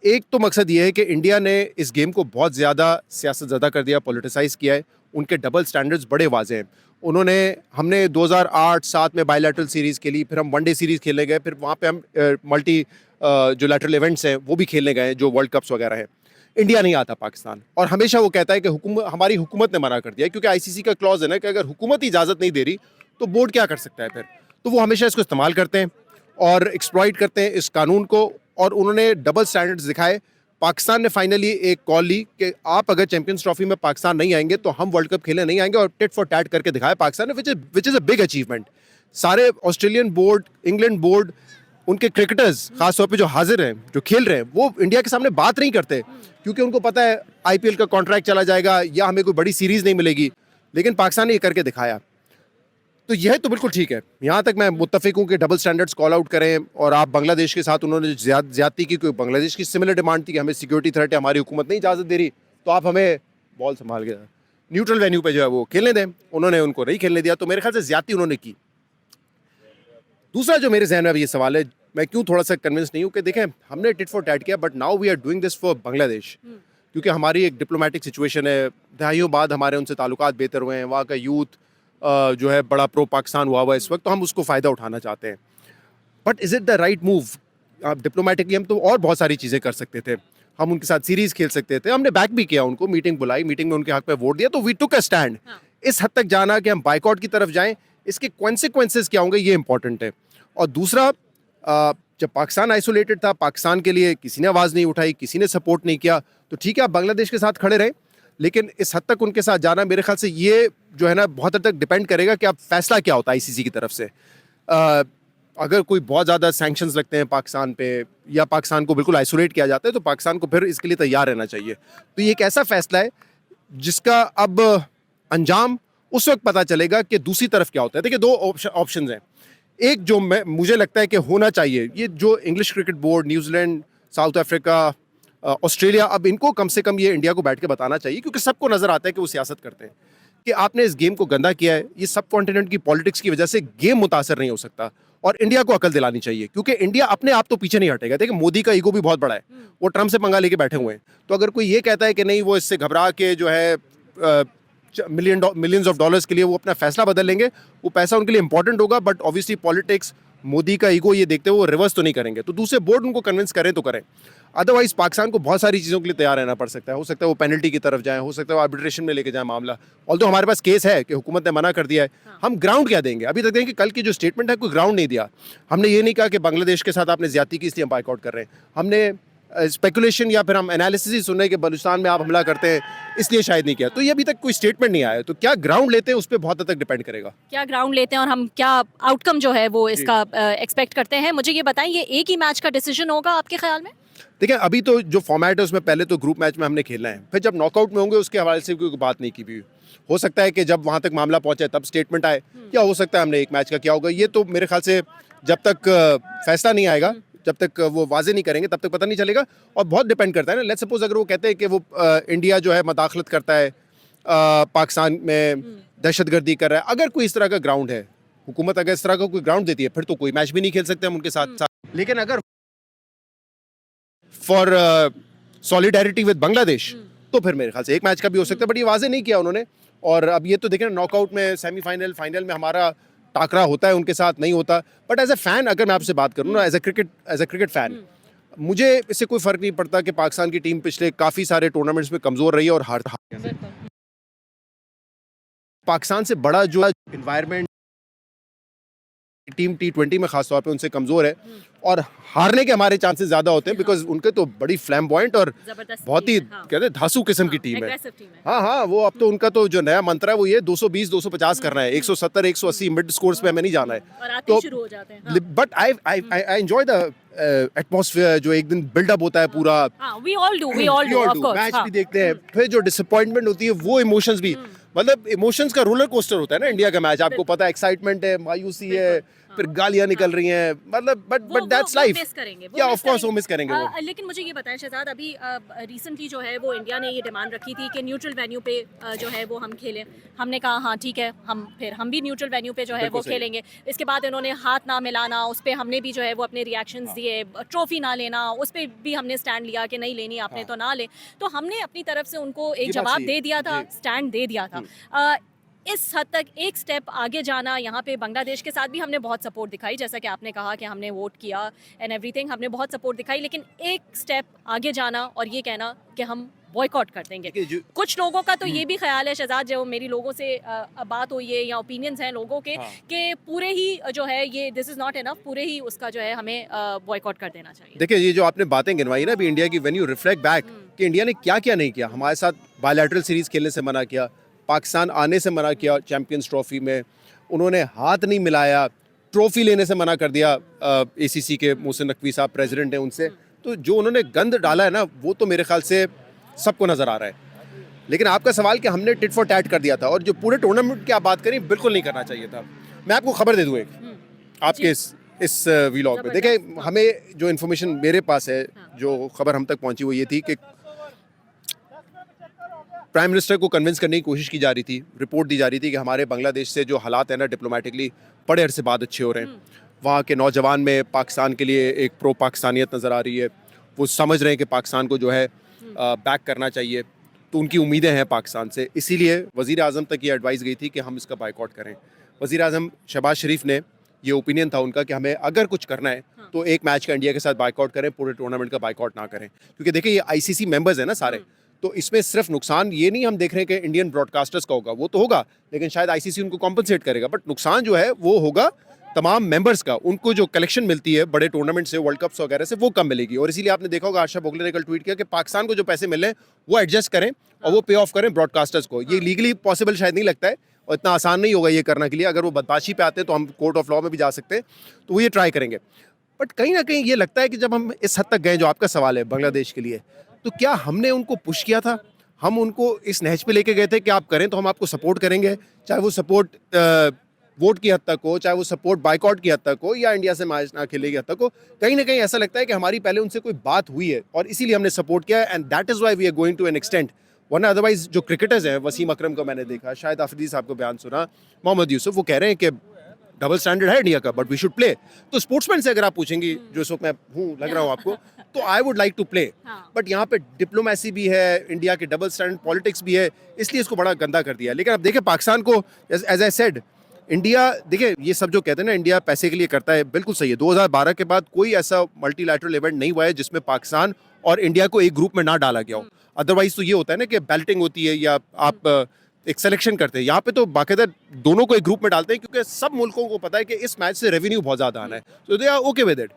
Speaker 2: एक तो मकसद ये है कि इंडिया ने इस गेम को बहुत ज़्यादा सियासत ज़दा कर दिया, पॉलिटिसाइज़ किया है। उनके डबल स्टैंडर्ड्स बड़े वाजे हैं। हमने 2008-7 में बायलैटरल सीरीज़ खेली, फिर हम वनडे सीरीज़ खेलने गए, फिर वहाँ पे हम मल्टी जो लैटरल इवेंट्स हैं वो भी खेलने गए, जो वर्ल्ड कप्स वगैरह हैं। इंडिया नहीं आता पाकिस्तान, और हमेशा वो कहता है कि हमारी हुकूमत ने मना कर दिया, क्योंकि आईसीसी का क्लॉज है ना कि अगर हुकूमत इजाज़त नहीं दे रही तो बोर्ड क्या कर सकता है फिर। तो वो हमेशा इसको इस्तेमाल करते हैं और एक्सप्लॉइट करते हैं इस कानून को, और उन्होंने डबल स्टैंडर्ड्स दिखाए। पाकिस्तान ने फाइनली एक कॉल ली कि आप अगर चैंपियंस ट्रॉफी में पाकिस्तान नहीं आएंगे तो हम वर्ल्ड कप खेलने नहीं आएंगे, और टिट फॉर टैट करके दिखाया पाकिस्तान ने, which is a big achievement. सारे ऑस्ट्रेलियन बोर्ड, इंग्लैंड बोर्ड, उनके क्रिकेटर्स खासतौर पे जो हाजिर हैं, जो खेल रहे हैं, वो इंडिया के सामने बात नहीं करते, क्योंकि उनको पता है आईपीएल का कॉन्ट्रैक्ट चला जाएगा या हमें कोई बड़ी सीरीज़ नहीं मिलेगी। लेकिन पाकिस्तान ने ये करके दिखाया। तो यह तो बिल्कुल ठीक है, यहाँ तक मैं मुत्तफिक हूँ कि डबल स्टैंडर्ड्स कॉल आउट करें। और आप बांग्लादेश के साथ उन्होंने ज्यादती की, क्योंकि बांग्लादेश की सिमिलर डिमांड थी कि हमें सिक्योरिटी थ्रेट है, हमारी हुकूमत नहीं इजाज़त दे रही, तो आप हमें बॉल संभाल के न्यूट्रल वेन्यू पे जो है वो खेलने दें। उन्होंने उनको नहीं खेलने दिया, तो मेरे ख्याल से ज्यादती उन्होंने की। दूसरा जो मेरे जहन में अभी ये सवाल है, मैं क्यों थोड़ा सा कन्विंस नहीं हूँ कि देखें हमने टिट फॉर टैट किया, but now we are doing this for Bangladesh, क्योंकि हमारी एक डिप्लोमेटिक सिचुएशन है, दहाइयों बाद हमारे उनसे ताल्लुकात बेहतर हुए हैं, वहाँ का यूथ जो है बड़ा प्रो पाकिस्तान हुआ हुआ है इस वक्त, तो हम उसको फ़ायदा उठाना चाहते हैं। But is it the right move? Diplomatically हम तो और बहुत सारी चीज़ें कर सकते थे, हम उनके साथ सीरीज़ खेल सकते थे, हमने बैक भी किया उनको, मीटिंग बुलाई, मीटिंग में उनके हक में वोट दिया, तो वी टुक अ स्टैंड। इस हद तक जाना कि हम बाइकआउट की तरफ जाएं, इसके कॉन्सिक्वेंसेस क्या होंगे ये इंपॉर्टेंट है। और दूसरा, जब पाकिस्तान आइसोलेटेड था, पाकिस्तान के लिए किसी ने आवाज़ नहीं उठाई, किसी ने सपोर्ट नहीं किया, तो ठीक है आप बांग्लादेश के साथ खड़े रहें, लेकिन इस हद तक उनके साथ जाना मेरे ख्याल से ये जो है ना बहुत हद तक डिपेंड करेगा कि आप फैसला क्या होता है आईसीसी की तरफ से। अगर कोई बहुत ज़्यादा सैंक्शंस लगते हैं पाकिस्तान पे, या पाकिस्तान को बिल्कुल आइसोलेट किया जाता है, तो पाकिस्तान को फिर इसके लिए तैयार रहना चाहिए। तो ये एक ऐसा फैसला है जिसका अब अंजाम उस वक्त पता चलेगा कि दूसरी तरफ क्या होता है। देखिए दो ऑप्शन हैं, एक जो मुझे लगता है कि होना चाहिए, ये जो English cricket board, New Zealand, south Africa, Australia, अब इनको कम से कम ये इंडिया को बैठ के बताना चाहिए, क्योंकि सबको नज़र आता है कि वो सियासत करते हैं, कि आपने इस गेम को गंदा किया है। ये सब कॉन्टिनेंट की पॉलिटिक्स की वजह से गेम मुतासर नहीं हो सकता, और इंडिया को अकल दिलानी चाहिए, क्योंकि इंडिया अपने आप तो पीछे नहीं हटेगा। देखिए मोदी का ईगो भी बहुत बड़ा है, वो ट्रम्प से पंगा लेके बैठे हुए हैं, तो अगर कोई ये कहता है कि नहीं वो इससे घबरा के जो है मिलियंस ऑफ डॉलर्स के लिए वो अपना फैसला बदल लेंगे, वो पैसा उनके लिए इंपॉर्टेंट होगा, बट ऑब्वियसली पॉलिटिक्स, मोदी का ईगो ये देखते हुए वो रिवर्स तो नहीं करेंगे। तो दूसरे बोर्ड उनको कन्विंस करें तो करें, अदरवाइज पाकिस्तान को बहुत सारी चीज़ों के लिए तैयार रहना पड़ सकता है। हो सकता है वो पेनल्टी की तरफ जाए, हो सकता है वो आर्बिट्रेशन में लेके जाए मामला। ऑल्दो हमारे पास केस है कि हुकूमत ने मना कर दिया है, हम ग्राउंड क्या देंगे? अभी तक देखें कि कल की जो स्टेटमेंट है कोई ग्राउंड नहीं दिया। हमने ये नहीं कहा कि बांग्लादेश के साथ आपने ज्यादती की इसलिए हम बाइकआउट कर रहे हैं, हमने स्पेकुलेशन या फिर हम एनालिसिस ही सुन रहे हैं कि बलूचिस्तान में आप हमला करते हैं इसलिए शायद नहीं किया। तो ये अभी तक कोई स्टेटमेंट नहीं आया, तो क्या ग्राउंड लेते हैं उस पर बहुत हद तक डिपेंड करेगा,
Speaker 4: क्या ग्राउंड लेते हैं और हम क्या आउटकम जो है वो इसका एक्सपेक्ट करते हैं। मुझे ये बताएं, ये एक ही मैच का डिसीजन होगा आपके ख्याल में?
Speaker 2: देखिए अभी तो जो फॉर्मेट है उसमें पहले तो ग्रुप मैच में हमने खेलना है, फिर जब नॉकआउट में होंगे उसके हवाले से कोई बात नहीं की भी। हो सकता है कि जब वहाँ तक मामला पहुँचे तब स्टेटमेंट आए, या हो सकता है हमने एक मैच का क्या होगा, ये तो मेरे ख्याल से जब तक फैसला नहीं आएगा, जब तक वो वाजे नहीं करेंगे तब तक पता नहीं चलेगा। और बहुत डिपेंड करता है ना, लेट्स सपोज अगर वो कहते हैं कि वो इंडिया जो है मदाखलत करता है पाकिस्तान में, दहशतगर्दी कर रहा है, अगर कोई इस तरह का ग्राउंड है, हुकूमत अगर इस तरह का कोई ग्राउंड देती है, फिर तो कोई मैच भी नहीं खेल सकते हम उनके साथ। लेकिन अगर फॉर सॉलिडारिटी विद बांग्लादेश, तो फिर मेरे ख्याल से एक मैच का भी हो सकता है, बट ये वाजे नहीं किया उन्होंने। और अब ये तो देखें नॉकआउट में, सेमीफाइनल, फाइनल में हमारा टाकरा होता है, उनके साथ नहीं होता। बट एज ए फैन अगर मैं आपसे बात करूँ ना, एज ए क्रिकेट फैन, मुझे इससे कोई फर्क नहीं पड़ता कि पाकिस्तान की टीम पिछले काफ़ी सारे टूर्नामेंट्स में कमज़ोर रही है और हार पाकिस्तान से बड़ा जो इन्वायरमेंट टीम T20 में खास तौर पे उनसे कमज़ोर है, और हारने के हमारे चांसेस ज़्यादा होते हैं, बिकॉज उनके तो बड़ी फ्लैम्बॉयंट और बहुत ही कहते हैं धांसू किस्म की टीम है। हाँ, वो अब तो उनका तो जो नया मंत्र है वो ये 220 250 करना है, 170 180 मिड स्कोर्स पे हमें नहीं जाना है। तो but I enjoy the atmosphere, जो एक दिन बिल्डअप होता है पूरा,
Speaker 4: वी ऑल डू
Speaker 2: मैच भी देखते हैं, फिर जो डिसअपॉइंटमेंट होती है वो इमोशंस भी, मतलब इमोशंस का रोलर कोस्टर होता है ना इंडिया का मैच, आपको पता है, एक्साइटमेंट है, मायूसी है, फिर गालियां निकल रही हैं, मतलब बट दैट्स लाइफ। या ऑफ कोर्स वो मिस करेंगे वो।
Speaker 4: लेकिन मुझे ये बताएं शहजाद, अभी रिसेंटली जो है वो इंडिया ने ये डिमांड रखी थी कि न्यूट्रल वेन्यू पे जो है वो हम खेलें। हमने कहा हाँ ठीक है, हम भी न्यूट्रल वेन्यू पे जो है वो खेलेंगे। इसके बाद इन्होंने हाथ ना मिलाना, उस पर हमने भी जो है वो अपने रिएक्शंस दिए, ट्रॉफी ना लेना, उस पर भी हमने स्टैंड लिया कि नहीं लेनी आपने तो ना ले। तो हमने अपनी तरफ से उनको एक जवाब दे दिया था, स्टैंड दे दिया था। इस हद तक एक स्टेप आगे जाना, यहाँ पे बांग्लादेश के साथ भी हमने बहुत सपोर्ट दिखाई, जैसा कि आपने कहा कि हमने वोट किया एंड एवरीथिंग, हमने बहुत सपोर्ट दिखाई, लेकिन एक स्टेप आगे जाना और ये कहना कि हम बॉयकॉट कर देंगे। कुछ लोगों का तो ये भी ख्याल है शहजाद, जो मेरी लोगों से बात हुई है या ओपिनियंस हैं लोगों के, कि पूरे ही जो है ये दिस इज़ नॉट इनफ, पूरे ही उसका जो है हमें बॉयकॉट कर देना चाहिए।
Speaker 2: देखिए ये जो आपने बातें गिनवाई ना अभी इंडिया की, व्हेन यू रिफ्लेक्ट बैक कि इंडिया ने क्या क्या नहीं किया, हमारे साथ बायलैटरल सीरीज खेलने से मना किया, पाकिस्तान आने से मना किया चैंपियंस ट्रॉफी में, उन्होंने हाथ नहीं मिलाया, ट्रॉफी लेने से मना कर दिया ACC के मोहसिन नकवी साहब प्रेसिडेंट हैं उनसे। तो जो उन्होंने गंद डाला है ना वो तो मेरे ख्याल से सबको नज़र आ रहा है। लेकिन आपका सवाल कि हमने टिट फॉर टैट कर दिया था, और जो पूरे टूर्नामेंट की आप बात करें बिल्कुल नहीं करना चाहिए था। मैं आपको खबर दे दूं एक आपके इस व्लॉग में। देखिए हमें जो इन्फॉर्मेशन मेरे पास है, जो खबर हम तक पहुंची वो ये थी कि प्राइम मिनिस्टर को कन्विंस करने की कोशिश की जा रही थी, रिपोर्ट दी जा रही थी कि हमारे बांग्लादेश से जो हालात है ना डिप्लोमेटिकली बड़े अरसे बाद अच्छे हो रहे हैं। वहाँ के नौजवान में पाकिस्तान के लिए एक प्रो पाकिस्तानियत नज़र आ रही है, वो समझ रहे हैं कि पाकिस्तान को जो है बैक करना चाहिए, तो उनकी उम्मीदें हैं पाकिस्तान से। इसीलिए वज़ीर आज़म तक ये एडवाइस गई थी कि हम इसका बाइकआउट करें। वज़ीर आज़म शहबाज शरीफ ने ये ओपिनियन था उनका कि हमें अगर कुछ करना है तो एक मैच का इंडिया के साथ बाइकआउट करें, पूरे टूर्नामेंट का बाइकआउट ना करें। क्योंकि देखिए ये आईसीसी मेंबर्स हैं ना सारे, तो इसमें सिर्फ नुकसान ये नहीं हम देख रहे हैं कि इंडियन ब्रॉडकास्टर्स का होगा, वो तो होगा, लेकिन शायद आईसीसी उनको कॉम्पनसेट करेगा, बट नुकसान जो है वो होगा तमाम मेंबर्स का। उनको जो कलेक्शन मिलती है बड़े टूर्नामेंट से, वर्ल्ड कप्स वगैरह से, वो कम मिलेगी। और इसीलिए आपने देखा होगा आशा भोगले ने कल ट्वीट किया कि पाकिस्तान को जो पैसे मिल रहे हैं वो एडजस्ट करें और वो पे ऑफ करें ब्रॉडकास्टर्स को। ये लीगली पॉसिबल शायद नहीं लगता है और इतना आसान नहीं होगा ये करने के लिए। अगर वो बदमाशी पे आते हैं तो हम कोर्ट ऑफ लॉ में भी जा सकते हैं, तो वो ये ट्राई करेंगे। बट कहीं ना कहीं ये लगता है कि जब हम इस हद तक गए, जो आपका सवाल है बांग्लादेश के लिए, तो क्या हमने उनको पुश किया था? हम उनको इस नहज पे लेके गए थे कि आप करें तो हम आपको सपोर्ट करेंगे, चाहे वो सपोर्ट वोट की हद तक हो, चाहे वो सपोर्ट बाइकआउट की हद तक हो, या इंडिया से मैच ना खेले की हद तक हो। कहीं ना कहीं ऐसा लगता है कि हमारी पहले उनसे कोई बात हुई है और इसीलिए हमने सपोर्ट किया, and that is why we are going to an extent. वरना अदरवाइज जो क्रिकेटर्स हैं, वसीम अकरम को मैंने देखा, शायद आफरीदी साहब को बयान सुना, मोहम्मद यूसुफ, वो कह रहे हैं कि डबल स्टैंडर्ड है इंडिया का, बट वी शुड प्ले। तो स्पोर्ट्समैन से अगर आप पूछेंगी, जो इस वक्त मैं हूँ लग रहा हूँ आपको, तो I would like to play, but यहाँ पे डिप्लोमेसी भी है, इंडिया के डबल स्टैंडर्ड पॉलिटिक्स भी है, इसलिए इसको बड़ा गंदा कर दिया। लेकिन अब देखिए पाकिस्तान को, एज आई सेड, इंडिया, देखिए ये सब जो कहते हैं ना इंडिया पैसे के लिए करता है, बिल्कुल सही है। 2012 के बाद कोई ऐसा मल्टीलैटरल इवेंट नहीं हुआ है जिसमें पाकिस्तान और इंडिया को एक ग्रुप में ना डाला गया हो। अदरवाइज तो ये होता है ना कि बैलेटिंग होती है या आप एक सिलेक्शन करते हैं, यहाँ पे तो बाकायदा दोनों को एक ग्रुप में डालते हैं, क्योंकि सब मुल्कों को पता है कि इस मैच से रेवेन्यू बहुत ज़्यादा आना है, तो they are okay with it.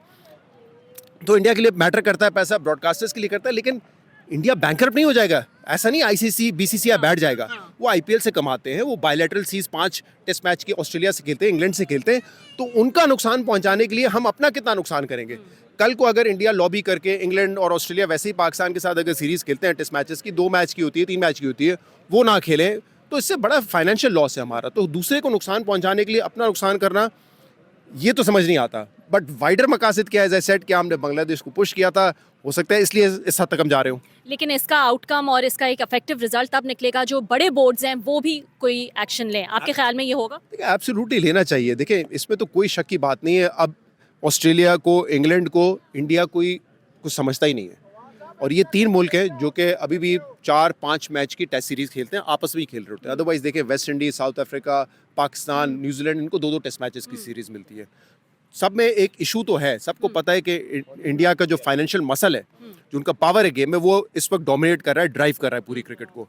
Speaker 2: तो इंडिया के लिए मैटर करता है पैसा, ब्रॉडकास्टर्स के लिए करता है, लेकिन इंडिया बैंकरप्ट नहीं हो जाएगा। ऐसा नहीं आईसीसी बीसीसीआई बैठ जाएगा। वो आईपीएल से कमाते हैं, वो बायलैटरल सीरीज 5 टेस्ट मैच के ऑस्ट्रेलिया से खेलते हैं, इंग्लैंड से खेलते हैं, तो उनका नुकसान पहुंचाने के लिए हम अपना कितना नुकसान करेंगे? कल को अगर इंडिया लॉबी करके इंग्लैंड और ऑस्ट्रेलिया वैसे ही पाकिस्तान के साथ अगर सीरीज खेलते हैं टेस्ट मैचेस की, 2 मैच की होती है, 3 मैच की होती है, वो ना खेलें, तो इससे बड़ा फाइनेंशियल लॉस है हमारा। तो दूसरे को नुकसान पहुंचाने के लिए अपना नुकसान करना, ये तो समझ नहीं आता। बट वाइडर मकासद क्या है, एज आई सेड, क्या हमने बांग्लादेश को पुश किया था, हो सकता है इसलिए इस हद तक हम जा रहे हो।
Speaker 4: लेकिन इसका आउटकम और इसका एक इफेक्टिव रिजल्ट तब निकलेगा जो बड़े बोर्ड्स हैं वो भी कोई एक्शन लें। आपके ख्याल में ये होगा?
Speaker 2: देखिए एब्सोल्युटली लेना चाहिए। देखिए इसमें तो कोई शक की बात नहीं है। अब ऑस्ट्रेलिया को, इंग्लैंड को, इंडिया कोई कुछ समझता ही नहीं है, और ये 3 मुल्क हैं जो कि अभी भी 4-5 मैच की टेस्ट सीरीज खेलते हैं, आपस में ही खेल रहे होते हैं। अदरवाइज देखिए West Indies, south Africa, Pakistan, New Zealand, इनको 2-2 टेस्ट मैचेस की सीरीज मिलती है। सब में एक इशू तो है, सबको पता है कि इंडिया का जो फाइनेंशियल मसल है, जो उनका पावर है गेम में, वो इस वक्त डोमिनेट कर रहा है, ड्राइव कर रहा है पूरी क्रिकेट को।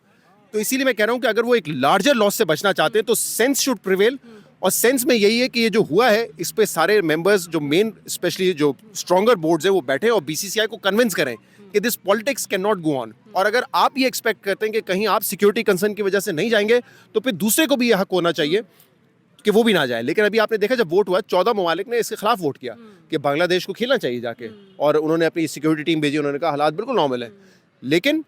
Speaker 2: तो इसीलिए मैं कह रहा हूँ कि अगर वो एक लार्जर लॉस से बचना चाहते हैं तो सेंस शुड प्रिवेल, और सेंस में यही है कि ये जो हुआ है इस पे सारे मेंबर्स, जो मेन स्पेशली जो स्ट्रॉन्गर बोर्ड्स है, वो बैठे और बीसीसीआई को कन्विंस करें कि this politics can not go on. और अगर आप ये एक्सपेक्ट करते हैं कि कहीं आप सिक्योरिटी कंसर्न की वजह से नहीं जाएंगे, तो फिर दूसरे को भी ये हक होना चाहिए कि वो भी ना जाए। लेकिन अभी आपने देखा जब वोट हुआ, 14 ममालिक ने इसके खिलाफ वोट किया कि बांग्लादेश को खेलना चाहिए जाके, और उन्होंने अपनी सिक्योरिटी टीम भेजी, उन्होंने कहा हालात बिल्कुल नॉर्मल है। लेकिन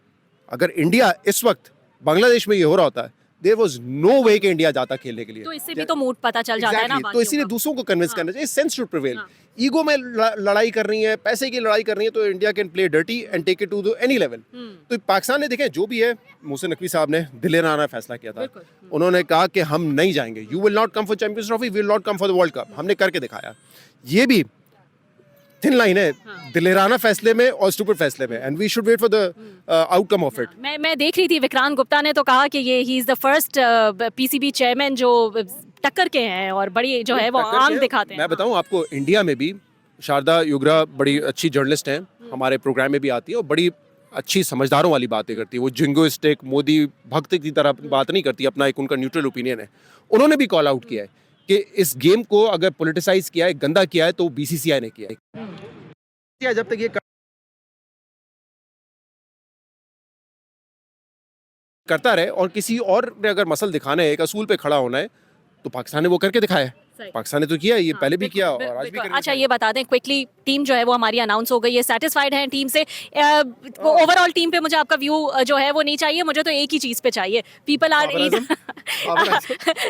Speaker 2: अगर इंडिया इस वक्त बांग्लादेश में ये हो रहा होता है, देयर वाज नो वे कि इंडिया जाता खेलने के लिए।
Speaker 4: तो इससे भी तो मूड पता चल जाता है ना।
Speaker 2: तो इसीलिए दूसरों को कन्विंस करना चाहिए, सेंस शुड प्रिवेल। ईगो में लड़ाई कर रही है, पैसे की लड़ाई कर रही है, तो India can play dirty and take it to the any level. तो पाकिस्तान ने देखे जो भी है, मोहसिन नकवी साहब ने दिलेराना फैसला किया था। उन्होंने कहा कि हम नहीं जाएंगे, you will not come for Champions Trophy, we will not come for the World Cup. हमने करके दिखाया। ये भी थिन लाइन है दिलेराना फैसले में और स्टूपिड फैसले में, and we should wait for the outcome of it.
Speaker 4: मैं देख रही थी विक्रांत गुप्ता ने तो कहा कि ये he is the first PCB chairman जो टक्कर के हैं और बड़ी जो है वो आंख दिखाते हैं।
Speaker 2: मैं बताऊं आपको, इंडिया में भी शारदा युगरा बड़ी अच्छी जर्नलिस्ट हैं, हमारे प्रोग्राम में भी आती है और बड़ी अच्छी समझदारों वाली बातें करती है। वो जिंगोइस्टिक, मोदी भक्त की तरह बात नहीं करती, अपना एक उनका न्यूट्रल ओपिनियन है। उन्होंने भी कॉल आउट किया है कि इस गेम को अगर पॉलिटिसाइज किया है, गंदा किया है, तो बीसीसीआई ने किया है। जब तक ये करता रहे और किसी और ने अगर मसल दिखाना है, एक असूल पे खड़ा होना है, तो पाकिस्तान ने वो करके दिखाया है। पाकिस्तान ने तो किया, ये पहले भी किया और आज भी करेंगे।
Speaker 4: अच्छा ये बता दें क्विकली, टीम जो है वो हमारी अनाउंस हो गई है, सेटिस्फाइड हैं टीम से? ओवरऑल टीम पे मुझे आपका व्यू जो है वो नहीं चाहिए, मुझे तो एक ही चीज पे चाहिए, पीपल आर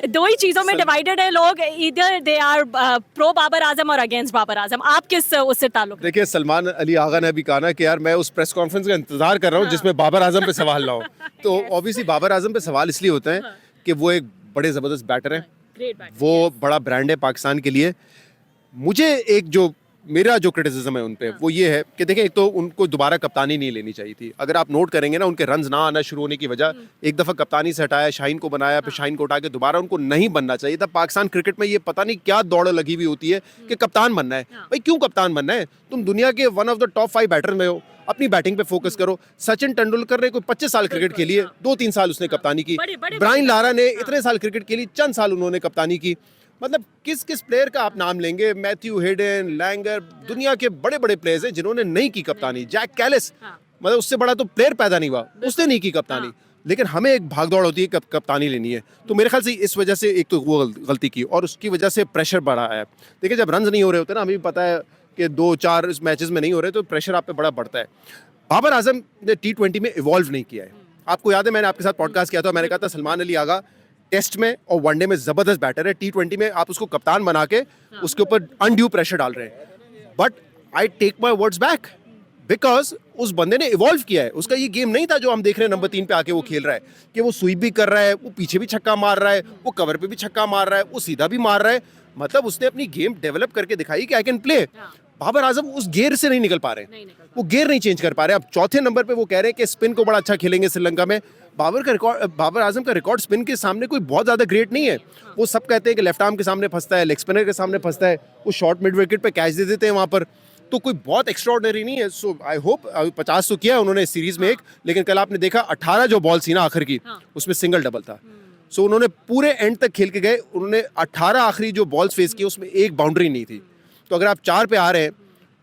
Speaker 4: दो ही चीजों में डिवाइडेड है लोग, इधर they are pro Babar Azam और अगेंस्ट बाबर आजम। आप किस उससे ताल्लुक?
Speaker 2: देखिए, सलमान अली आगा ने अभी कहा ना कि यार मैं उस प्रेस कॉन्फ्रेंस का इंतजार कर रहा हूँ जिसमें बाबर आजम पे सवाल ना हो। तो ऑब्वियसली बाबर आजम पे सवाल इसलिए होते हैं कि वो एक बड़े जबरदस्त बैटर हैं, वो बड़ा ब्रांड है पाकिस्तान के लिए। मुझे एक जो मेरा जो क्रिटिसिज्म है उन पे वो ये है कि देखें, एक तो उनको दोबारा कप्तानी नहीं लेनी चाहिए थी। अगर आप नोट करेंगे ना, उनके रन्स ना आना शुरू होने की वजह, एक दफ़ा कप्तानी से हटाया, शाहीन को बनाया, फिर शाहीन को उठा के दोबारा उनको नहीं बनना चाहिए था। पाकिस्तान क्रिकेट में ये पता नहीं क्या दौड़ लगी हुई होती है कि कप्तान बनना है। भाई क्यों कप्तान बनना है? तुम दुनिया के one of the top 5 batter में हो, अपनी बैटिंग पे फोकस करो। सचिन तेंदुलकर ने कोई 25 साल क्रिकेट खेली है, 2-3 साल उसने कप्तानी की। ब्रायन लारा ने इतने साल क्रिकेट खेली, चंद साल उन्होंने कप्तानी की। मतलब किस किस प्लेयर का आप नाम लेंगे? मैथ्यू हेडन, लैंगर, दुनिया के बड़े बड़े प्लेयर्स हैं जिन्होंने नहीं की कप्तानी। जैक कैलिस, मतलब उससे बड़ा तो प्लेयर पैदा नहीं हुआ, उसने नहीं की कप्तानी। लेकिन हमें एक भागदौड़ होती है, कप्तानी लेनी है। तो मेरे ख्याल से इस वजह से एक तो वो गलती की और उसकी वजह से प्रेशर बढ़ा है। देखिए, जब रन नहीं हो रहे होते ना, हमें भी पता है कि 2-4 मैचेस में नहीं हो रहे, तो प्रेशर आप पे बड़ा बढ़ता है। बाबर आजम ने T20 में इवॉल्व नहीं किया है। आपको याद है, मैंने आपके साथ पॉडकास्ट किया था, मैंने कहा था सलमान अली आगा टेस्ट में और वनडे में जबरदस्त बैटर है, T20 में आप उसको कप्तान बना के उसके ऊपर अनड्यू प्रेशर डाल रहे हैं। But I take my words back, because उस बंदे ने इवॉल्व किया है। उसका ये गेम नहीं था जो हम देख रहे हैं नंबर 3 पे आके वो खेल रहा है, कि वो स्वीप भी कर रहा है, वो पीछे भी छक्का मार रहा है, वो कवर पे भी छक्का मार रहा है, वो सीधा भी मार रहा है। मतलब उसने अपनी गेम डेवलप करके दिखाई कि I can play. Babar Azam उस गेयर से नहीं निकल पा रहे, वो गेयर नहीं चेंज कर पा रहे। अब चौथे नंबर पे वो कह रहे हैं कि स्पिन को बड़ा अच्छा खेलेंगे श्रीलंका में। बाबर आजम का रिकॉर्ड स्पिन के सामने कोई बहुत ज़्यादा ग्रेट नहीं है। वो सब कहते हैं कि लेफ्ट आर्म के सामने फंसता है, लेग स्पिनर के सामने फंसता है, वो शॉर्ट मिड विकेट पे कैच दे देते हैं वहाँ पर, तो कोई बहुत एक्स्ट्राऑर्डिनरी नहीं है। सो आई होप 50 तो किया उन्होंने सीरीज में एक, लेकिन कल आपने देखा 18 जो बॉल थी ना आखिर की, उसमें सिंगल डबल था। सो उन्होंने पूरे एंड तक खेल के गए, उन्होंने 18 आखिरी जो बॉल्स फेस किए उसमें एक बाउंड्री नहीं थी। तो अगर आप 4 पे आ रहे हैं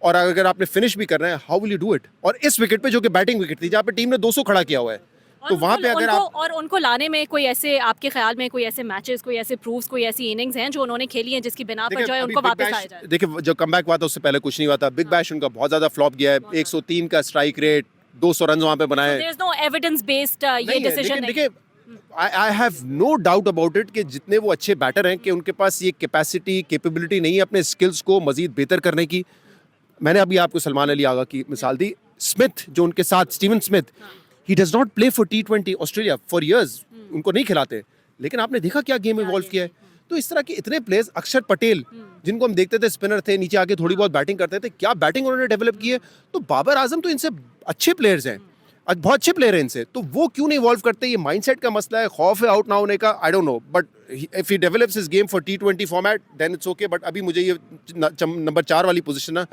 Speaker 2: और अगर आपने फिनिश भी करना है, how will you do it? और इस विकेट पे जो कि बैटिंग विकेट थी, जहाँ पे टीम ने 200 खड़ा किया हुआ है, तो वहाँ पे अगर आप
Speaker 4: और उनको लाने में कोई ऐसे, आपके ख्याल में कोई ऐसे मैचेस, कोई ऐसे प्रूफ्स, कोई ऐसी इनिंग्स हैं जो उन्होंने खेली हैं जिसकी बिना पर जो है उनको वापस आया जाए?
Speaker 2: देखिए, जब कमबैक हुआ था उससे पहले कुछ नहीं हुआ था। बिग बैश उनका बहुत ज्यादा फ्लॉप गया है, 103 का स्ट्राइक रेट, 200 रन वहाँ पे बनाए।
Speaker 4: There is no evidence based ये डिसीजन नहीं।
Speaker 2: देखिए, I have no doubt about it कि जितने वो अच्छे बैटर हैं कि उनके पास ये कैपेसिटी, कैपेबिलिटी नहीं है अपने स्किल्स को मजीद बेहतर करने की। मैंने अभी आपको सलमान अली आगा की मिसाल दी। स्मिथ जो उनके साथ, Steven Smith, he does not play for T20 Australia for years, उनको नहीं खिलाते, लेकिन आपने देखा क्या गेम इवॉल्व किया है। तो इस तरह के इतने प्लेयर्स, अक्षर पटेल जिनको हम देखते थे स्पिनर थे, नीचे आके थोड़ी बहुत बैटिंग करते थे, क्या बैटिंग उन्होंने डेवलप की है। तो बाबर आजम तो इनसे अच्छे प्लेयर्स हैं, बहुत अच्छे प्लेयर हैं इनसे, तो वो क्यों नहीं इवॉल्व करते? ये माइंडसेट का मसला है, खौफ है आउट ना होने का, I don't know, but if he develops his game for T20 format then it's okay. But अभी मुझे ये नंबर 4 वाली पोजीशन ना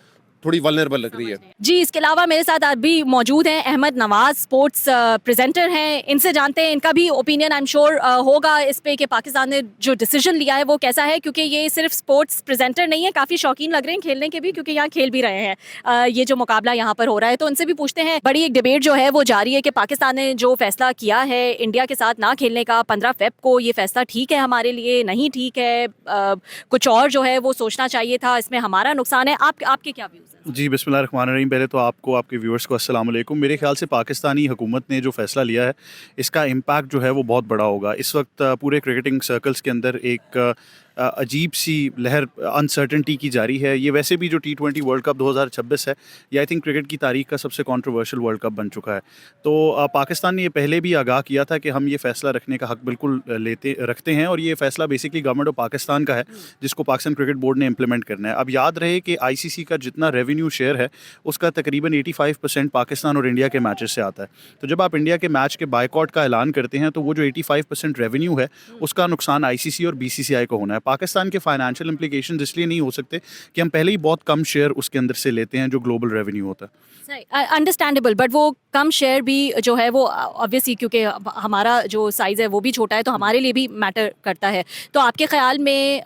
Speaker 2: थोड़ी वल्नरेबल लग रही है।
Speaker 4: जी, इसके अलावा मेरे साथ अभी मौजूद हैं अहमद नवाज, स्पोर्ट्स प्रेजेंटर हैं। इनसे जानते हैं इनका भी ओपिनियन, आई एम श्योर होगा इस पे कि पाकिस्तान ने जो डिसीजन लिया है वो कैसा है, क्योंकि ये सिर्फ स्पोर्ट्स प्रेजेंटर नहीं है, काफ़ी शौकीन लग रहे हैं खेलने के भी, क्योंकि यहाँ खेल भी रहे हैं। ये जो मुकाबला यहाँ पर हो रहा है, तो उनसे भी पूछते हैं। बड़ी एक डिबेट जो है वो जारी है कि पाकिस्तान ने जो फैसला किया है इंडिया के साथ ना खेलने का 15 फेब को, ये फैसला ठीक है हमारे लिए, नहीं ठीक है, कुछ और जो है वो सोचना चाहिए था, इसमें हमारा नुकसान है। आपके क्या व्यूज़ हैं?
Speaker 5: जी, बिस्मिल्लाहिर्रहमानिर्रहीम। पहले तो आपको, आपके व्यूअर्स को अस्सलाम वालेकुम। मेरे ख्याल से पाकिस्तानी हुकूमत ने जो फ़ैसला लिया है, इसका इम्पैक्ट जो है वो बहुत बड़ा होगा। इस वक्त पूरे क्रिकेटिंग सर्कल्स के अंदर एक अजीब सी लहर अनसर्टेनिटी की जारी है। ये वैसे भी जो T20 वर्ल्ड कप 2026 है, ये आई थिंक क्रिकेट की तारीख का सबसे कंट्रोवर्शियल वर्ल्ड कप बन चुका है। तो पाकिस्तान ने ये पहले भी आगाह किया था कि हम ये फ़ैसला रखने का हक़ बिल्कुल रखते हैं, और ये फ़ैसला बेसिकली गवर्नमेंट ऑफ पाकिस्तान का है, जिसको पाकिस्तान क्रिकेट बोर्ड ने इम्प्लीमेंट करना है। अब याद रहे कि ICC का जितना रेवेन्यू शेयर है, उसका तकरीबन 85% पाकिस्तान और इंडिया के मैचेस से आता है। तो जब आप इंडिया के मैच के बायकॉट का ऐलान करते हैं, तो वो जो 85% रेवेन्यू है, उसका नुकसान ICC और BCCI को होना है। पाकिस्तान के फाइनेंशियल इंप्लीकेशंस इसलिए नहीं हो सकते कि हम पहले ही बहुत कम शेयर उसके अंदर से लेते हैं जो ग्लोबल रेवेन्यू होता है।
Speaker 4: अंडरस्टैंडेबल, बट वो कम शेयर भी जो है वो ऑब्वियसली, क्योंकि हमारा जो साइज़ है वो भी छोटा है, तो हमारे लिए भी मैटर करता है। तो आपके ख्याल में